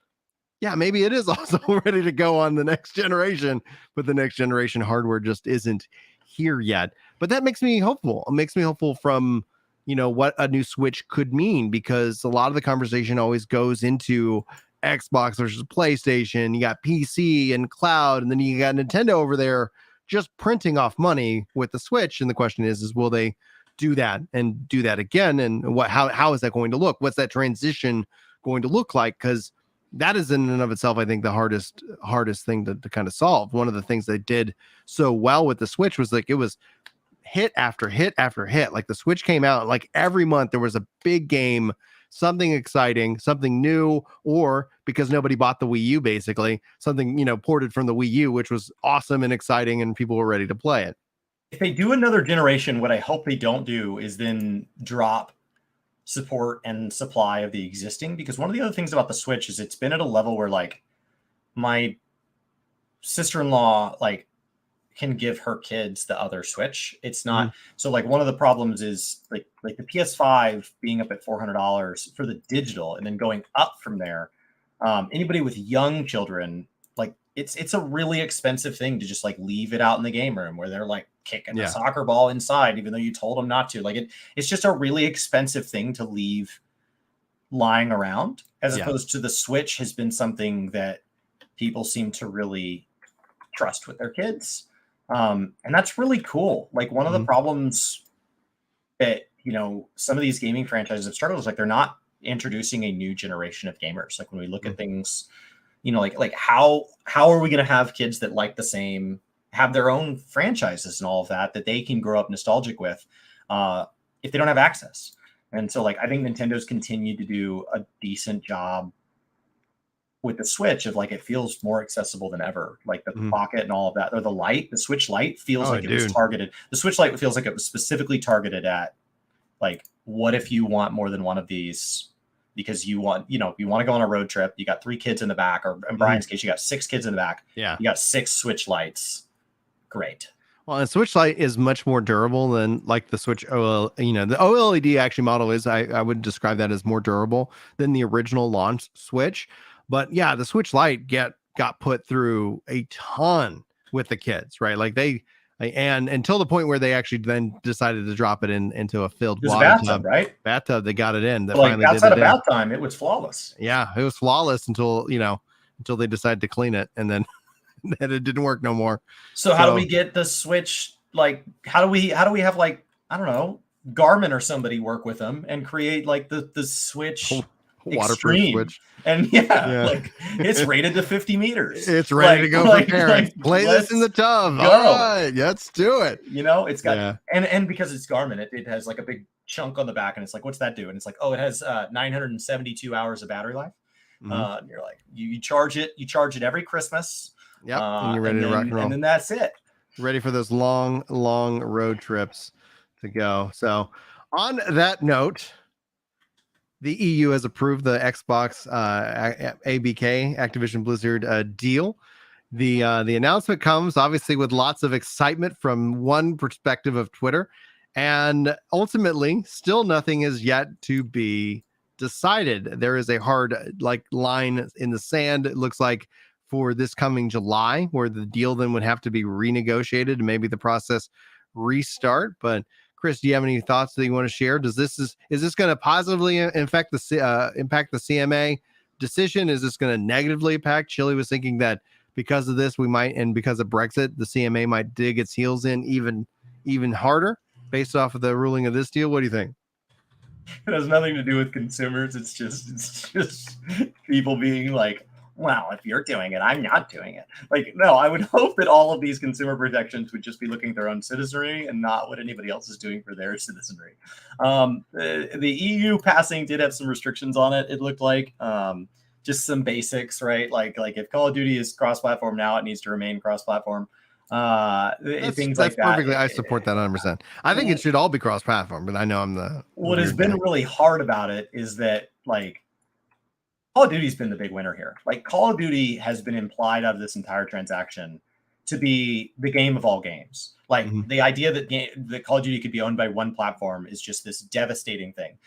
yeah, maybe it is also ready to go on the next generation, but the next generation hardware just isn't here yet. But that makes me hopeful. It makes me hopeful from, what a new Switch could mean, because a lot of the conversation always goes into Xbox versus PlayStation. You got PC and cloud, and then you got Nintendo over there just printing off money with the Switch. And the question is will they do that and do that again? And how is that going to look? What's that transition going to look like? Because that is in and of itself, I think, the hardest thing to kind of solve. One of the things they did so well with the Switch was like it was hit after hit after hit. Like the Switch came out, like every month there was a big game, something exciting, something new, or because nobody bought the Wii U, basically something, ported from the Wii U, which was awesome and exciting and people were ready to play it. If they do another generation, what I hope they don't do is then drop support and supply of the existing, because one of the other things about the Switch is it's been at a level where like my sister-in-law like can give her kids the other Switch. It's not so like one of the problems is like the PS5 being up at $400 for the digital and then going up from there. Anybody with young children, like it's a really expensive thing to just like leave it out in the game room where they're like kicking a soccer ball inside, even though you told them not to. Like it's just a really expensive thing to leave lying around, as opposed to the Switch has been something that people seem to really trust with their kids. And that's really cool. Like one of the problems that, some of these gaming franchises have struggled is like, they're not introducing a new generation of gamers. Like when we look at things, like how are we going to have kids that like have their own franchises and all of that they can grow up nostalgic with, if they don't have access. And so like, I think Nintendo's continued to do a decent job with the Switch of like, it feels more accessible than ever. Like the pocket and all of that, or the Switch Lite feels like it was targeted. The Switch Lite feels like it was specifically targeted at like, what if you want more than one of these? Because you want to go on a road trip. You got 3 kids in the back, or in Brian's case, you got 6 kids in the back. Yeah. You got 6 Switch Lites. Great. Well, and Switch Lite is much more durable than like the Switch OL. The OLED actually model is, I would describe that as more durable than the original launch Switch. But yeah, the Switch Lite got put through a ton with the kids, right? Like and until the point where they actually then decided to drop it into a filled water bathtub, right? Bathtub, they got it in. That finally outside of bath time, it was flawless. Yeah, it was flawless until they decided to clean it, and then it didn't work no more. So how do we get the Switch? Like, how do we have like, I don't know, Garmin or somebody work with them and create like the Switch waterproof Switch? And like it's rated to 50 meters. It's ready to go for parents. Play this in the tub. All right, let's do it. It's got and because it's Garmin, it has like a big chunk on the back, and it's like, what's that do? And it's like, oh, it has 972 hours of battery life. And you're like, you charge it every Christmas. Yep, and you're ready to rock and roll. And then that's it. Ready for those long road trips to go. So on that note, the EU has approved the Xbox ABK Activision Blizzard deal. The announcement comes obviously with lots of excitement from one perspective of Twitter, and ultimately still nothing is yet to be decided. There is a hard line in the sand, it looks like, for this coming July, where the deal then would have to be renegotiated and maybe the process restart. But Chris, do you have any thoughts that you want to share? Is this going to positively impact the CMA decision? Is this going to negatively impact? Chile was thinking that because of this, and because of Brexit, the CMA might dig its heels in even harder based off of the ruling of this deal. What do you think? It has nothing to do with consumers. It's just people being like, well, if you're doing it, I'm not doing it. Like, no, I would hope that all of these consumer protections would just be looking at their own citizenry and not what anybody else is doing for their citizenry. The EU passing did have some restrictions on it. It looked like just some basics, right? Like if Call of Duty is cross-platform now, it needs to remain cross-platform. Things like that. Perfectly, I support that 100%. I think it should all be cross-platform, but I know what has been really hard about it is that like Call of Duty's been the big winner here. Like Call of Duty has been implied out of this entire transaction to be the game of all games. Like the idea that Call of Duty could be owned by one platform is just this devastating thing.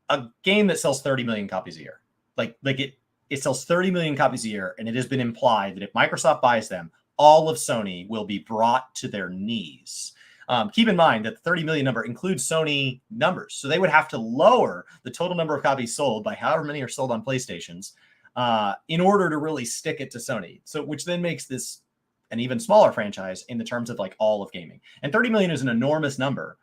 A game that sells 30 million copies a year, like it sells 30 million copies a year, and it has been implied that if Microsoft buys them, all of Sony will be brought to their knees. Keep in mind that the 30 million number includes Sony numbers. So they would have to lower the total number of copies sold by however many are sold on PlayStations in order to really stick it to Sony. So which then makes this an even smaller franchise in the terms of like all of gaming. And 30 million is an enormous number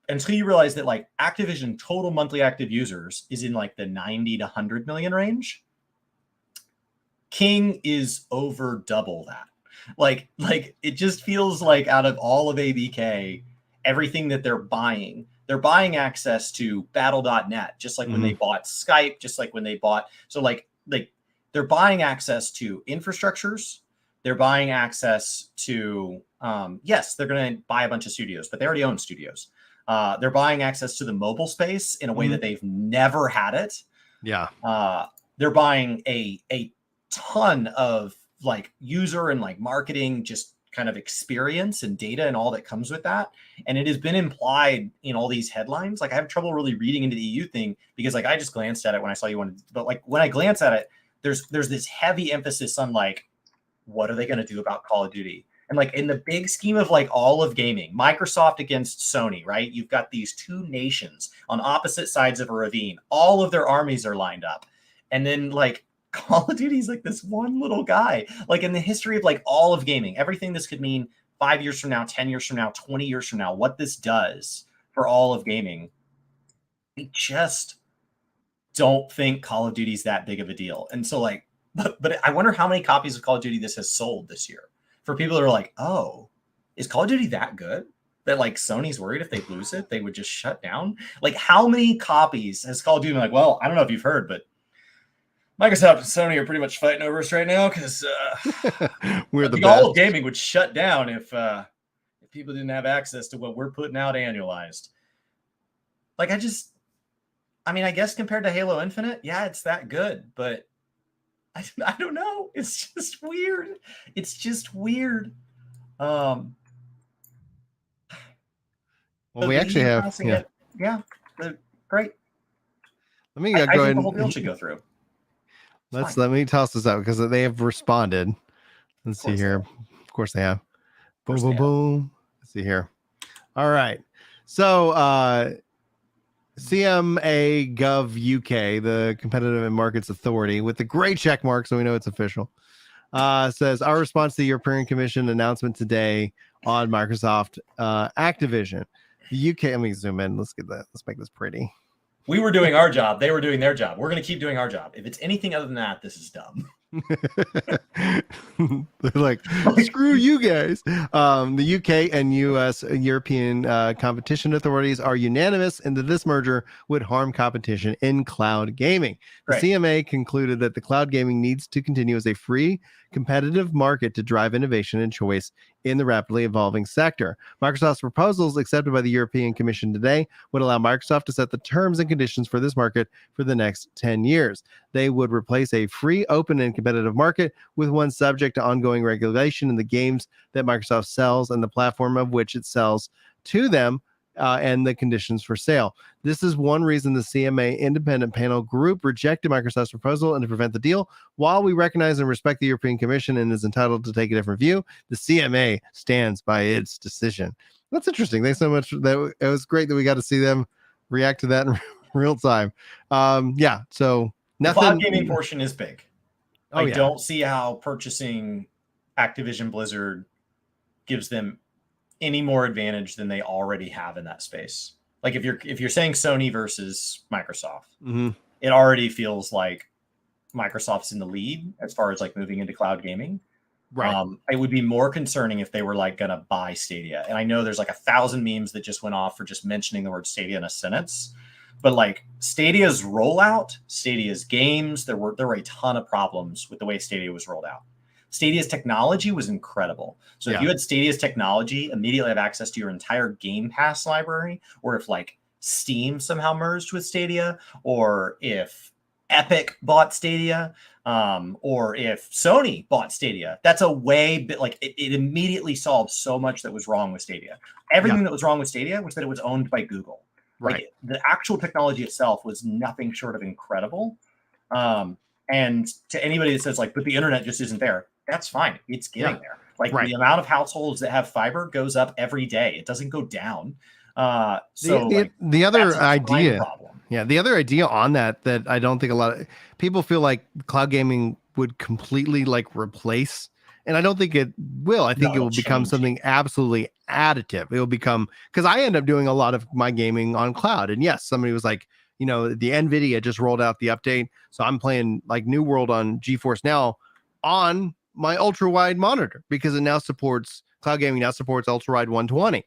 until you realize that like Activision total monthly active users is in like the 90 to 100 million range. King is over double that. Like it just feels like out of all of ABK, everything that they're buying access to battle.net, just like when they bought Skype, just like when they bought. So like they're buying access to infrastructures. They're buying access to, yes, they're going to buy a bunch of studios, but they already own studios. They're buying access to the mobile space in a way that they've never had it. Yeah. They're buying a ton of like user and like marketing, just kind of experience and data and all that comes with that. And it has been implied in all these headlines. Like I have trouble really reading into the EU thing because like I just glanced at it when I saw you wanted, but like when I glance at it, there's this heavy emphasis on like, what are they going to do about Call of Duty? And like in the big scheme of like all of gaming, Microsoft against Sony, right? You've got these two nations on opposite sides of a ravine. All of their armies are lined up. And then like Call of Duty is like this one little guy, like in the history of like all of gaming, everything this could mean 5 years from now, 10 years from now, 20 years from now, what this does for all of gaming. I just don't think Call of Duty is that big of a deal. And so like, but I wonder how many copies of Call of Duty this has sold this year for people that are like, oh, is Call of Duty that good that like Sony's worried if they lose it, they would just shut down? Like how many copies has Call of Duty been like, well, I don't know if you've heard, but Microsoft and Sony are pretty much fighting over us right now because we're the all of gaming would shut down if people didn't have access to what we're putting out annualized. Like I mean, I guess compared to Halo Infinite, yeah, it's that good, but I don't know. It's just weird. It's just weird. Well, we actually have, great. Let me go I ahead. think the whole deal should go through. Let me toss this out because they have responded. Let's see here. Of course they have. Boom, boom. Let's see here. All right. So CMA Gov UK, the Competitive and Markets Authority, with the gray check mark, so we know it's official, says our response to the European Commission announcement today on Microsoft Activision. The UK, let me zoom in. Let's get that. Let's make this pretty. We were doing our job. They were doing their job. We're going to keep doing our job. If it's anything other than that, this is dumb. They're like, screw you guys. The UK and US European competition authorities are unanimous in that this merger would harm competition in cloud gaming. The CMA concluded that the cloud gaming needs to continue as a free, competitive market to drive innovation and choice in the rapidly evolving sector. Microsoft's proposals accepted by the European Commission today would allow Microsoft to set the terms and conditions for this market for the next 10 years. They would replace a free, open, and competitive market with one subject to ongoing regulation in the games that Microsoft sells and the platform of which it sells to them, and the conditions for sale. This is one reason the CMA independent panel group rejected Microsoft's proposal and to prevent the deal. While we recognize and respect the European Commission and is entitled to take a different view, the CMA stands by its decision. That's interesting. Thanks so much. That it was great that we got to see them react to that in real time. Yeah. So The cloud nothing. gaming portion is big. Oh I yeah. don't see how purchasing Activision Blizzard gives them any more advantage than they already have in that space. Like if you're saying Sony versus Microsoft, it already feels like Microsoft's in the lead as far as like moving into cloud gaming. Right. It would be more concerning if they were like gonna buy Stadia. And I know there's like 1,000 memes that just went off for just mentioning the word Stadia in a sentence. But like Stadia's rollout, Stadia's games, there were a ton of problems with the way Stadia was rolled out. Stadia's technology was incredible. So if you had Stadia's technology, immediately have access to your entire Game Pass library, or if like Steam somehow merged with Stadia, or if Epic bought Stadia, or if Sony bought Stadia, that's a way like it immediately solved so much that was wrong with Stadia. Everything that was wrong with Stadia was that it was owned by Google. Right. Like the actual technology itself was nothing short of incredible. And to anybody that says like, but the internet just isn't there, that's fine. It's getting there. Like the amount of households that have fiber goes up every day. It doesn't go down. The other idea, problem. The other idea on that I don't think a lot of people feel like cloud gaming would completely like replace, and I don't think it will. I think it will become something absolutely additive. It will become, because I end up doing a lot of my gaming on cloud, and yes, somebody was like, the NVIDIA just rolled out the update, so I'm playing like New World on GeForce Now on my ultra wide monitor because it now supports cloud gaming, now supports ultra wide 120.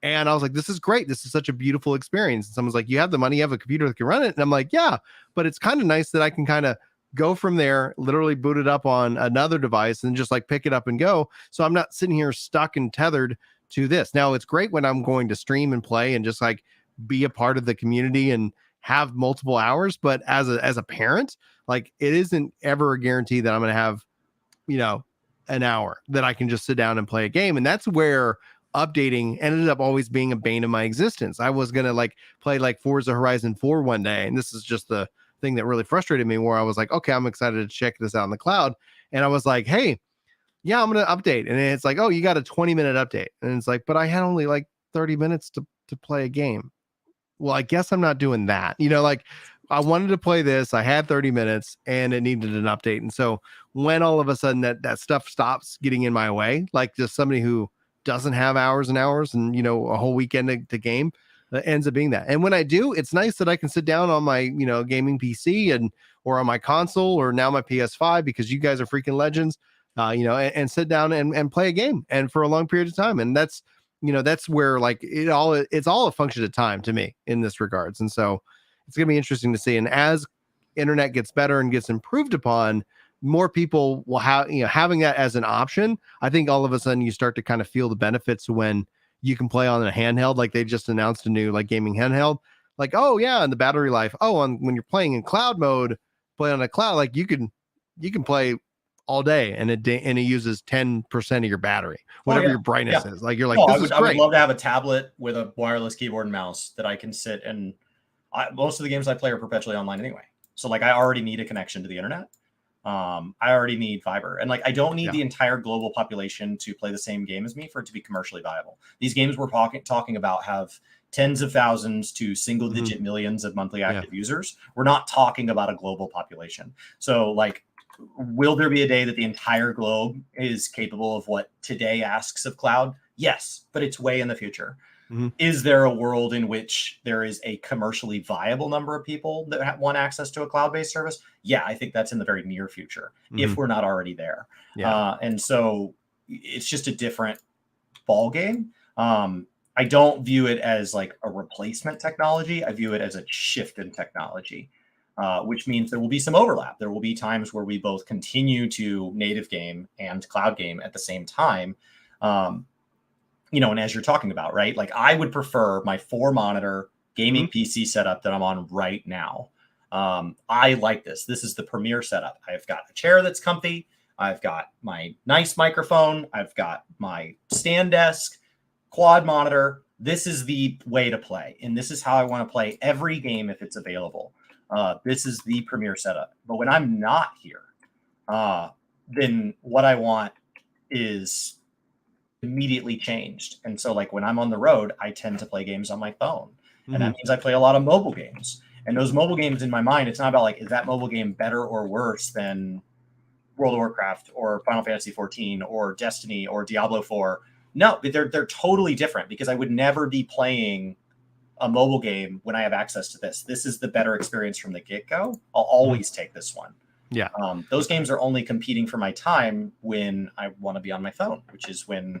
And I was like, this is great. This is such a beautiful experience. And someone's like, you have the money, you have a computer that can run it. And I'm like, yeah, but it's kind of nice that I can kind of go from there, literally boot it up on another device and just like pick it up and go. So I'm not sitting here stuck and tethered to this. Now it's great when I'm going to stream and play and just like be a part of the community and have multiple hours. But as a parent, like it isn't ever a guarantee that I'm going to have, an hour that I can just sit down and play a game. And that's where updating ended up always being a bane of my existence. I was gonna like play like Forza Horizon 4 one day, and this is just the thing that really frustrated me, where I was like, okay, I'm excited to check this out in the cloud, and I was like, hey, yeah, I'm gonna update, and it's like, oh, you got a 20-minute update, and it's like, but I had only like 30 minutes to play a game. Well, I guess I'm not doing that. Like I wanted to play this, I had 30 minutes, and it needed an update, and so when all of a sudden that stuff stops getting in my way, like just somebody who doesn't have hours and hours and a whole weekend to game, that ends up being that. And when I do, it's nice that I can sit down on my gaming PC or on my console or now my PS5, because you guys are freaking legends, and sit down and play a game and for a long period of time. And that's where like it's all a function of time to me in this regards. And so it's gonna be interesting to see. And as internet gets better and gets improved upon, more people will have, having that as an option. I think all of a sudden you start to kind of feel the benefits when you can play on a handheld. Like they just announced a new like gaming handheld, like, oh yeah, and the battery life. Oh, and when you're playing in cloud mode, play on a cloud, like you can play all day and it uses 10% of your battery, whatever your brightness is. Like you're like, this is great. I would love to have a tablet with a wireless keyboard and mouse that I can sit and most of the games I play are perpetually online anyway. So like I already need a connection to the internet. I already need fiber, and like I don't need the entire global population to play the same game as me for it to be commercially viable. These games we're talking about have tens of thousands to single digit millions of monthly active users. We're not talking about a global population. So like, will there be a day that the entire globe is capable of what today asks of cloud? Yes, but it's way in the future. Is there a world in which there is a commercially viable number of people that want access to a cloud-based service? Yeah, I think that's in the very near future, if we're not already there. And so it's just a different ball game. I don't view it as like a replacement technology. I view it as a shift in technology, which means there will be some overlap. There will be times where we both continue to native game and cloud game at the same time. And as you're talking about, right? Like I would prefer my 4-monitor gaming PC setup that I'm on right now. I like this. This is the premier setup. I've got a chair that's comfy. I've got my nice microphone. I've got my stand desk, quad monitor. This is the way to play. And this is how I want to play every game if it's available. This is the premier setup. But when I'm not here, then what I want is immediately changed. And so like when I'm on the road, I tend to play games on my phone. And Mm-hmm. that means I play a lot of mobile games. And those mobile games in my mind, it's not about like, is that mobile game better or worse than World of Warcraft or Final Fantasy 14 or Destiny or Diablo 4? No, they're totally different, because I would never be playing a mobile game when I have access to this. This is the better experience from the get-go. I'll always take this one. Yeah. Those games are only competing for my time when I want to be on my phone, which is when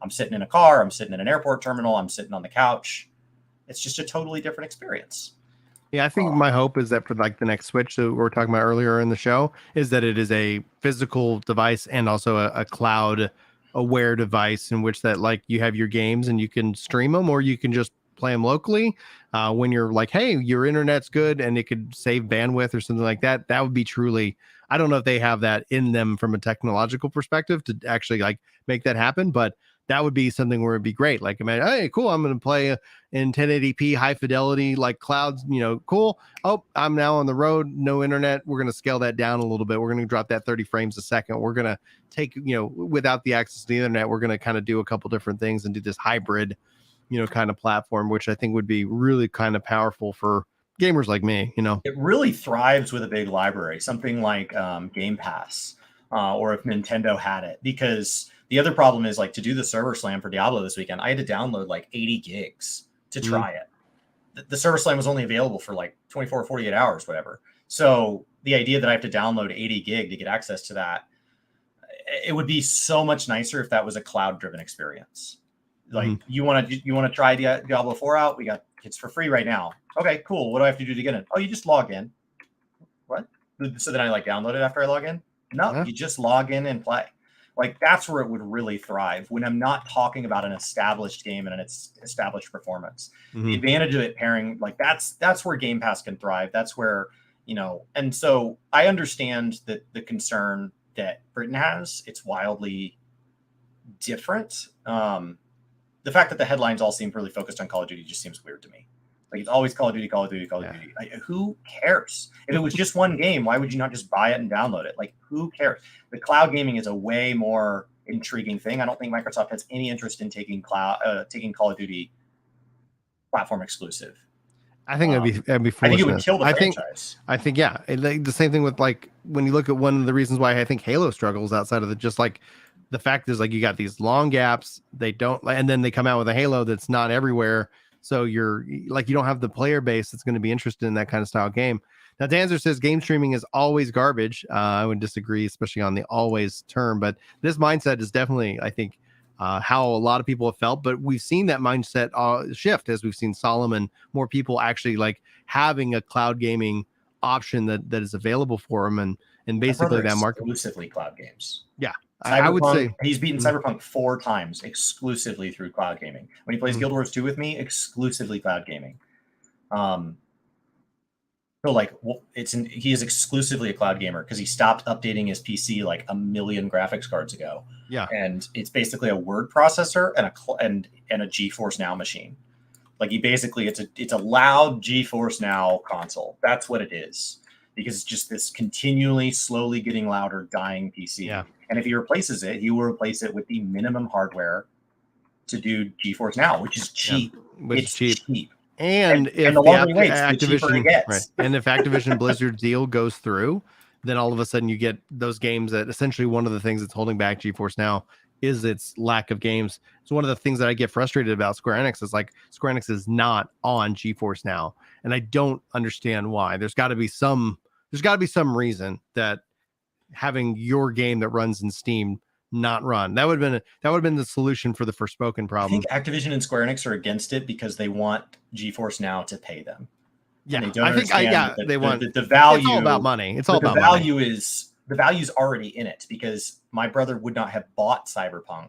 I'm sitting in a car, I'm sitting in an airport terminal, I'm sitting on the couch. It's just a totally different experience. Yeah, I think my hope is that for like the next Switch that we were talking about earlier in the show, is that it is a physical device and also a cloud aware device in which that like you have your games and you can stream them, or you can just play them locally when you're like, hey, your internet's good and it could save bandwidth or something like that. That would be truly, I don't know if they have that in them from a technological perspective to actually like make that happen, but that would be something where it'd be great. Like, I mean, hey, cool, I'm going to play in 1080p high fidelity, like clouds, cool. Oh, I'm now on the road, no internet. We're going to scale that down a little bit. We're going to drop that 30 frames a second. We're going to take, without the access to the internet, we're going to kind of do a couple different things and do this hybrid, kind of platform, which I think would be really kind of powerful for gamers like me. It really thrives with a big library, something like Game Pass, or if Nintendo had it, because the other problem is like to do the server slam for Diablo this weekend, I had to download like 80 gigs to try it. The server slam was only available for like 24 or 48 hours, whatever. So the idea that I have to download 80 gig to get access to that, it would be so much nicer if that was a cloud driven experience. Like you want to try Diablo 4 out? We got it's for free right now. Okay, cool. What do I have to do to get in? Oh, you just log in. What? So then I like download it after I log in? No, you just log in and play. Like that's where it would really thrive, when I'm not talking about an established game and its established performance. The advantage of it pairing, like that's where Game Pass can thrive. That's where, and so I understand that the concern that Britain has, it's wildly different. The fact that the headlines all seem really focused on Call of Duty just seems weird to me. Like it's always Call of Duty, Call of Duty, Call of Duty. Like, who cares? If it was just one game, why would you not just buy it and download it? Like, who cares? The cloud gaming is a way more intriguing thing. I don't think Microsoft has any interest in taking Call of Duty platform exclusive. I think that'd be foolishness. I think it would kill the franchise. I think yeah. The same thing with like when you look at one of the reasons why I think Halo struggles outside of just like the fact is like you got these long gaps. They don't, and then they come out with a Halo that's not everywhere. So you're like, you don't have the player base that's going to be interested in that kind of style game. Now, Danzer says game streaming is always garbage. I would disagree, especially on the always term, but this mindset is definitely, I think, how a lot of people have felt, but we've seen that mindset shift as we've seen Solomon, more people actually like having a cloud gaming option that is available for them. And basically that market exclusively cloud games. Yeah. I would say he's beaten Cyberpunk 4 times exclusively through cloud gaming. When he plays Guild Wars 2 with me, exclusively cloud gaming. So like he is exclusively a cloud gamer because he stopped updating his PC like a million graphics cards ago. Yeah, and it's basically a word processor and a GeForce Now machine. Like he basically it's a loud GeForce Now console. That's what it is, because it's just this continually slowly getting louder dying PC. Yeah. And if he replaces it, he will replace it with the minimum hardware to do GeForce Now, which is cheap. Yeah, it's cheap. And if the longer he waits, the cheaper it gets. Right, and if Activision Blizzard deal goes through, then all of a sudden you get those games that essentially one of the things that's holding back GeForce Now is its lack of games. It's one of the things that I get frustrated about Square Enix is like Square Enix is not on GeForce Now, and I don't understand why. There's got to be some reason that having your game that runs in Steam not run. That would have been the solution for the Forspoken problem. I think Activision and Square Enix are against it because they want GeForce Now to pay them. Yeah, I think they want the value. It's all about money. It's all about the value money. is the value's already in it, because my brother would not have bought Cyberpunk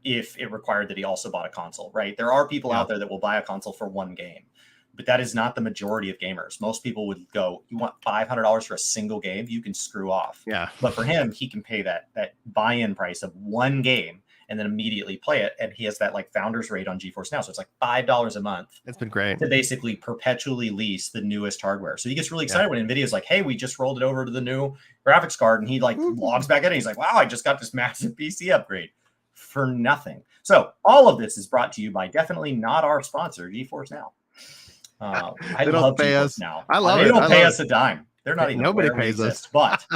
if it required that he also bought a console. Right? There are people out there that will buy a console for one game, but that is not the majority of gamers. Most people would go, you want $500 for a single game? You can screw off. Yeah. But for him, he can pay that buy-in price of one game and then immediately play it. And he has that like founder's rate on GeForce Now. So it's like $5 a month. It's been great. To basically perpetually lease the newest hardware. So he gets really excited when NVIDIA's like, hey, we just rolled it over to the new graphics card. And he like logs back in and he's like, wow, I just got this massive PC upgrade. for nothing. So all of this is brought to you by definitely not our sponsor, GeForce Now. I love GeForce Now. I love it. They don't pay us it. a dime. They're not even Nobody aware pays we exist, but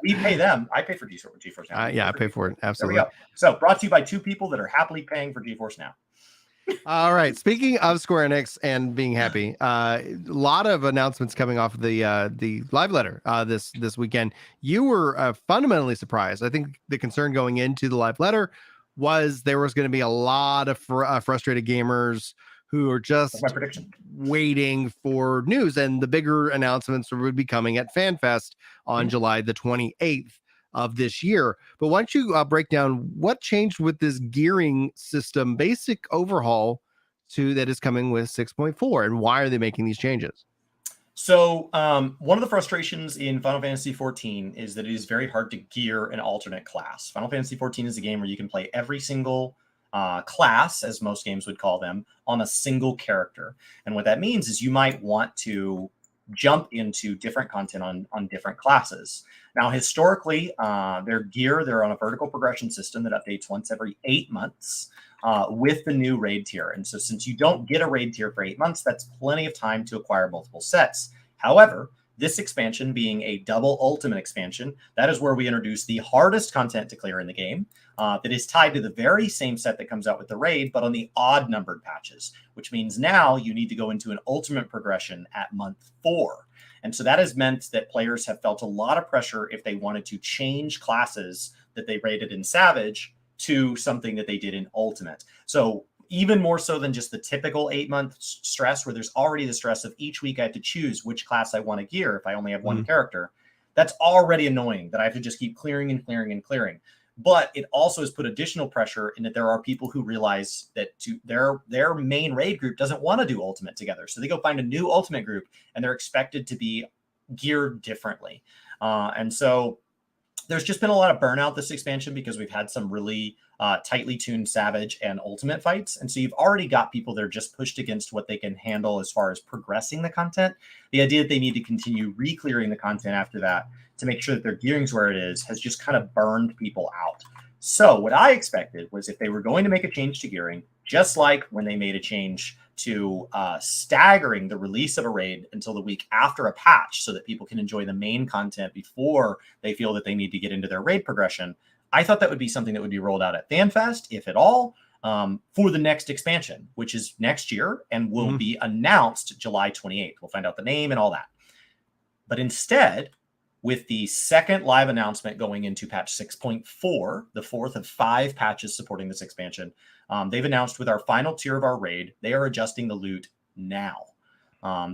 we pay them. I pay for GeForce Now. Yeah, I pay for it. Absolutely. There we go. So brought to you by two people that are happily paying for GeForce Now. All right. Speaking of Square Enix and being happy, a lot of announcements coming off of the live letter this weekend. You were fundamentally surprised. I think the concern going into the live letter was there was going to be a lot of frustrated gamers who are just That's my prediction, waiting for news, and the bigger announcements would be coming at FanFest on July the 28th of this year. But why don't you break down what changed with this gearing system basic overhaul that is coming with 6.4, and why are they making these changes? So one of the frustrations in Final Fantasy XIV is that it is very hard to gear an alternate class. Final Fantasy XIV is a game where you can play every single class, as most games would call them, on a single character. And what that means is you might want to jump into different content on different classes. Now, historically, they're on a vertical progression system that updates once every 8 months with the new raid tier. And so since you don't get a raid tier for 8 months, that's plenty of time to acquire multiple sets. However, this expansion being a double ultimate expansion, that is where we introduce the hardest content to clear in the game that is tied to the very same set that comes out with the raid, but on the odd numbered patches, which means now you need to go into an ultimate progression at month 4. And so that has meant that players have felt a lot of pressure if they wanted to change classes that they rated in Savage to something that they did in Ultimate. So even more so than just the typical 8-month stress, where there's already the stress of each week I have to choose which class I want to gear if I only have one character. That's already annoying that I have to just keep clearing and clearing and clearing. But it also has put additional pressure in that there are people who realize that their main raid group doesn't want to do Ultimate together. So they go find a new Ultimate group and they're expected to be geared differently. And so there's just been a lot of burnout this expansion because we've had some really tightly tuned Savage and Ultimate fights. And so you've already got people that are just pushed against what they can handle as far as progressing the content. The idea that they need to continue re-clearing the content after that to make sure that their gearing's where it is has just kind of burned people out. So what I expected was if they were going to make a change to gearing, just like when they made a change to staggering the release of a raid until the week after a patch so that people can enjoy the main content before they feel that they need to get into their raid progression, I thought that would be something that would be rolled out at FanFest, if at all, for the next expansion, which is next year and will be announced July 28th. We'll find out the name and all that. But instead, with the second live announcement going into patch 6.4, the fourth of 5 patches supporting this expansion, they've announced with our final tier of our raid, they are adjusting the loot now.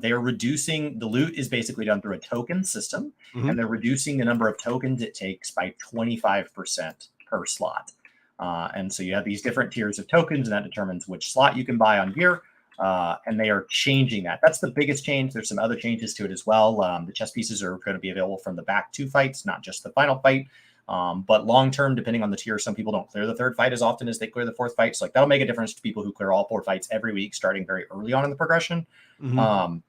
They are reducing, the loot is basically done through a token system, and they're reducing the number of tokens it takes by 25% per slot. And so you have these different tiers of tokens, and that determines which slot you can buy on gear. And they are changing that. That's the biggest change. There's some other changes to it as well. The chess pieces are going to be available from the back 2 fights, not just the final fight. But long-term, depending on the tier, some people don't clear the 3rd fight as often as they clear the 4th fight. So like that'll make a difference to people who clear all 4 fights every week, starting very early on in the progression. And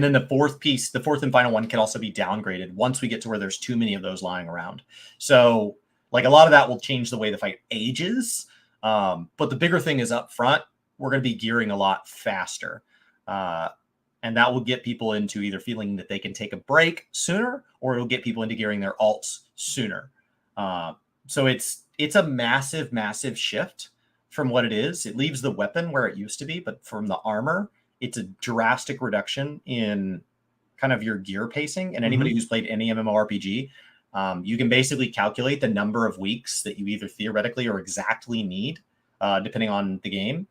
then the 4th piece, the 4th and final one, can also be downgraded once we get to where there's too many of those lying around. So like a lot of that will change the way the fight ages. But the bigger thing is up front, we're going to be gearing a lot faster. And that will get people into either feeling that they can take a break sooner, or it'll get people into gearing their alts sooner. So it's a massive, massive shift from what it is. It leaves the weapon where it used to be, but from the armor, it's a drastic reduction in kind of your gear pacing. And anybody who's played any MMORPG, you can basically calculate the number of weeks that you either theoretically or exactly need, depending on the game,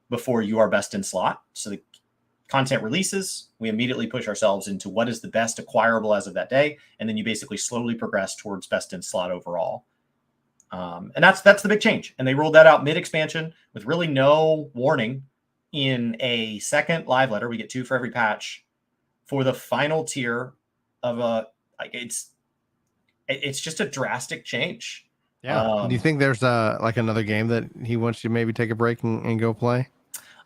before you are best in slot. So the content releases, we immediately push ourselves into what is the best acquirable as of that day, and then you basically slowly progress towards best in slot overall. And that's the big change. And they rolled that out mid-expansion with really no warning in a second live letter. We get 2 for every patch for the final tier of it's just a drastic change. Yeah. Do you think there's like another game that he wants you to maybe take a break and go play?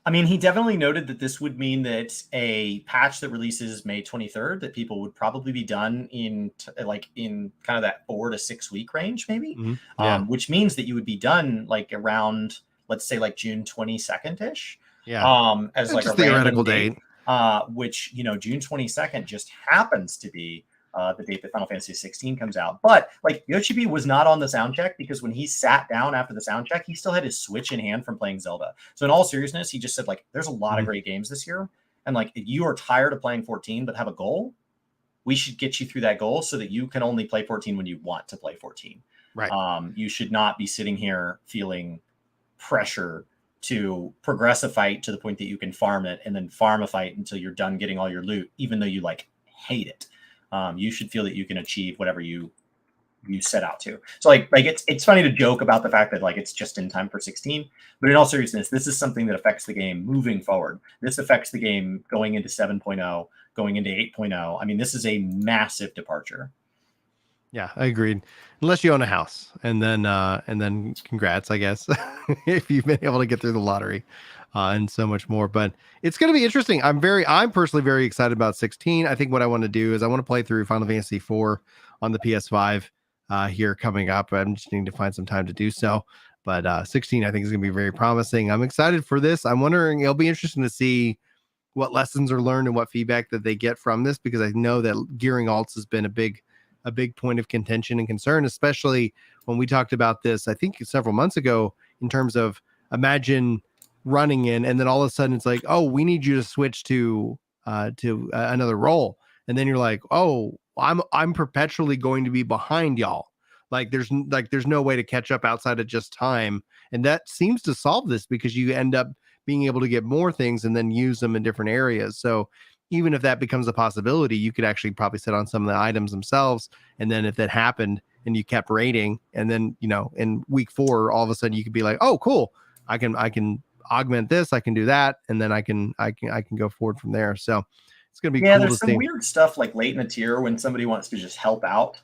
I mean, he definitely noted that this would mean that a patch that releases May 23rd, that people would probably be done in kind of that 4 to 6 week range, maybe. Yeah. Which means that you would be done like around, let's say, like June 22nd ish. Yeah. As like just a theoretical random date. Which, you know, June 22nd just happens to be the date that Final Fantasy 16 comes out. But like Yoshi was not on the sound check because when he sat down after the sound check, he still had his Switch in hand from playing Zelda. So in all seriousness, he just said like, there's a lot of great games this year. And like, if you are tired of playing 14, but have a goal, we should get you through that goal so that you can only play 14 when you want to play 14. Right. You should not be sitting here feeling pressure to progress a fight to the point that you can farm it and then farm a fight until you're done getting all your loot, even though you like hate it. You should feel that you can achieve whatever you set out to. So like it's funny to joke about the fact that like it's just in time for 16, but in all seriousness, this is something that affects the game moving forward. This affects the game going into 7.0, going into 8.0. I mean, this is a massive departure. Yeah, I agreed. Unless you own a house, and then congrats, I guess, if you've been able to get through the lottery, and so much more. But it's going to be interesting. I'm personally very excited about 16. I think what I want to do is I want to play through Final Fantasy IV on the PS5 here coming up. I'm just needing to find some time to do so. But 16, I think, is going to be very promising. I'm excited for this. I'm wondering, it'll be interesting to see what lessons are learned and what feedback that they get from this, because I know that gearing alts has been a big point of contention and concern, especially when we talked about this, I think several months ago, in terms of imagine running in and then all of a sudden it's like, oh, we need you to switch to another role. And then you're like, oh, I'm perpetually going to be behind y'all. Like there's no way to catch up outside of just time. And that seems to solve this because you end up being able to get more things and then use them in different areas. So even if that becomes a possibility, you could actually probably sit on some of the items themselves. And then if that happened and you kept rating, and then, you know, in week 4, all of a sudden you could be like, oh, cool. I can augment this. I can do that. And then I can go forward from there. So it's going to be cool there's to some see. Weird stuff like late in a tier when somebody wants to just help out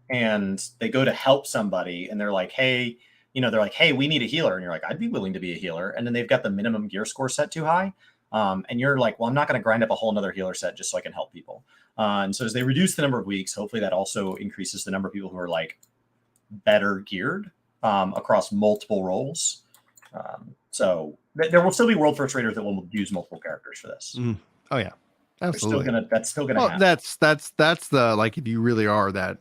and they go to help somebody and they're like, hey, you know, they're like, hey, we need a healer. And you're like, I'd be willing to be a healer. And then they've got the minimum gear score set too high. And you're like, well, I'm not going to grind up a whole nother healer set just so I can help people. And so as they reduce the number of weeks, hopefully that also increases the number of people who are like better geared across multiple roles. So there will still be world first raiders that will use multiple characters for this. Oh yeah, absolutely. That's still gonna happen. That's the, like, if you really are that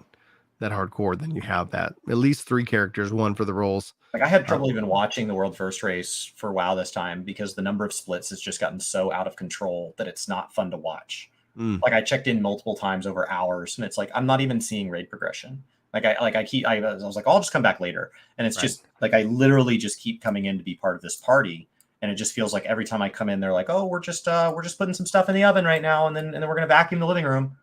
hardcore, then you have that at least 3 characters, one for the roles. Like I had trouble even watching the world first race for WoW this time because the number of splits has just gotten so out of control that it's not fun to watch. Like I checked in multiple times over hours and it's like, I'm not even seeing raid progression. I was like, I'll just come back later. And it's just like, I literally just keep coming in to be part of this party. And it just feels like every time I come in, they're like, oh, we're just putting some stuff in the oven right now. And then we're going to vacuum the living room.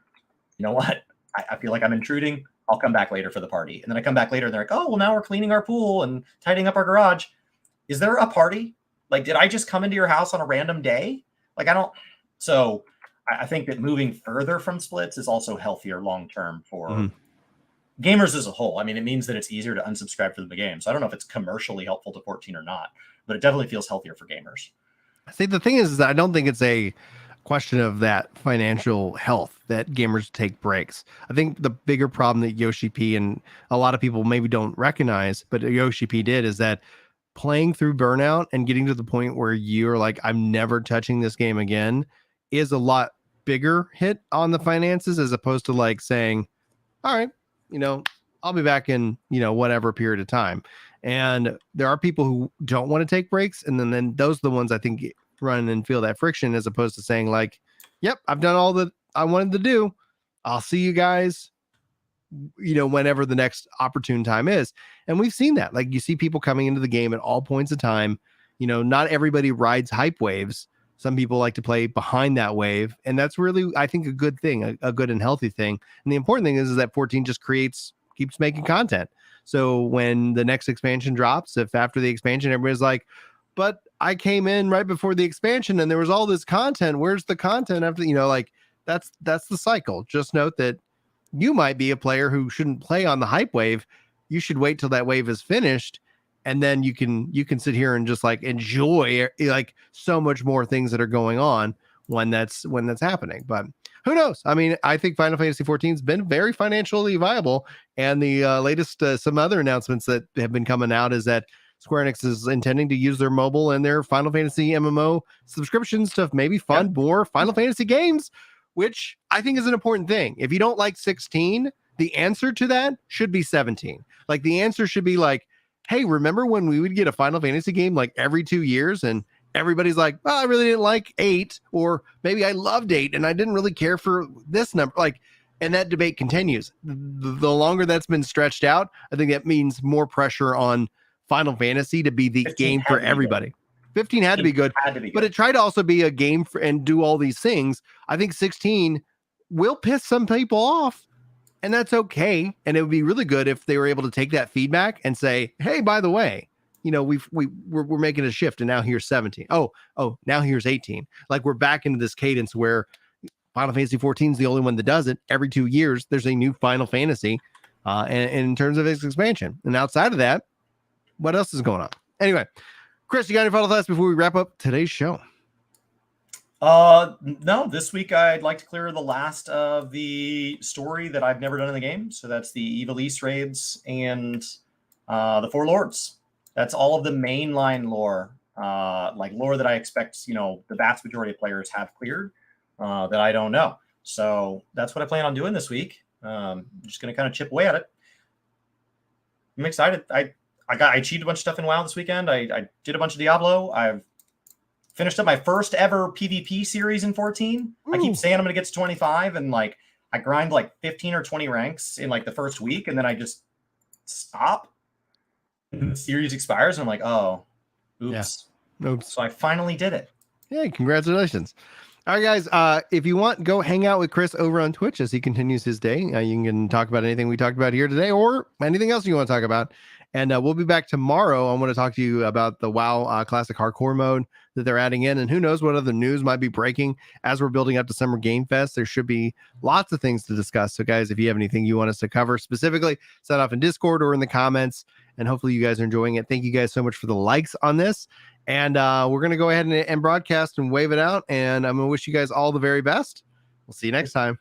You know what? I feel like I'm intruding. I'll come back later for the party. And then I come back later and they're like, oh, well, now we're cleaning our pool and tidying up our garage. Is there a party? Like, did I just come into your house on a random day? Like, I don't. So I think that moving further from splits is also healthier long-term for gamers as a whole. I mean, it means that it's easier to unsubscribe from the game. So I don't know if it's commercially helpful to 14 or not, but it definitely feels healthier for gamers. See, the thing is that I don't think it's a question of that financial health that gamers take breaks. I think the bigger problem that Yoshi P and a lot of people maybe don't recognize, but Yoshi P did, is that playing through burnout and getting to the point where you're like, I'm never touching this game again, is a lot bigger hit on the finances, as opposed to like saying, all right, you know, I'll be back in, you know, whatever period of time. And there are people who don't want to take breaks. And then those are the ones I think run and feel that friction, as opposed to saying like, yep, I've done all that I wanted to do. I'll see you guys, you know, whenever the next opportune time is. And we've seen that. Like, you see people coming into the game at all points of time. You know, not everybody rides hype waves. Some people like to play behind that wave. And that's really, I think, a good thing, a good and healthy thing. And the important thing is that 14 just keeps making content. So when the next expansion drops, if after the expansion, everybody's like, but I came in right before the expansion and there was all this content, where's the content after, you know, like that's the cycle. Just note that you might be a player who shouldn't play on the hype wave. You should wait till that wave is finished and then you can sit here and just like enjoy like so much more things that are going on when that's happening. But who knows? I mean, I think Final Fantasy 14 has been very financially viable, and the latest some other announcements that have been coming out is that Square Enix is intending to use their mobile and their Final Fantasy MMO subscriptions to maybe fund more Final Fantasy games, which I think is an important thing. If you don't like 16, the answer to that should be 17. Like the answer should be like, hey, remember when we would get a Final Fantasy game like every 2 years and everybody's like, well, I really didn't like 8, or maybe I loved 8 and I didn't really care for this number. Like, and that debate continues. The longer that's been stretched out, I think that means more pressure on Final Fantasy to be the game for everybody. 15 had to be good, but it tried to also be a game for, and do all these things. I think 16 will piss some people off, and that's okay. And it would be really good if they were able to take that feedback and say, hey, by the way, you know, we're making a shift, and now here's 17. Oh, now here's 18. Like we're back into this cadence where Final Fantasy 14 is the only one that does it. Every 2 years, there's a new Final Fantasy, and in terms of its expansion. And outside of that, what else is going on? Anyway, Chris, you got any final thoughts before we wrap up today's show? No, this week I'd like to clear the last of the story that I've never done in the game. So that's the Evil East raids and the Four Lords. That's all of the mainline lore, like lore that I expect, you know, the vast majority of players have cleared that I don't know. So that's what I plan on doing this week. I'm just going to kind of chip away at it. I'm excited. I cheated a bunch of stuff in WoW this weekend. I did a bunch of Diablo. I've finished up my first ever PvP series in 14. Ooh. I keep saying I'm going to get to 25, and like I grind like 15 or 20 ranks in like the first week, and then I just stop. And the series expires, and I'm like, oh, oops. Yeah. Oops. So I finally did it. Hey, congratulations. All right, guys, if you want, go hang out with Chris over on Twitch as he continues his day. You can talk about anything we talked about here today or anything else you want to talk about. And we'll be back tomorrow. I want to talk to you about the WoW Classic Hardcore mode that they're adding in. And who knows what other news might be breaking as we're building up to Summer Game Fest. There should be lots of things to discuss. So, guys, if you have anything you want us to cover specifically, set off in Discord or in the comments. And hopefully you guys are enjoying it. Thank you guys so much for the likes on this. And we're going to go ahead and broadcast and wave it out. And I'm going to wish you guys all the very best. We'll see you next time.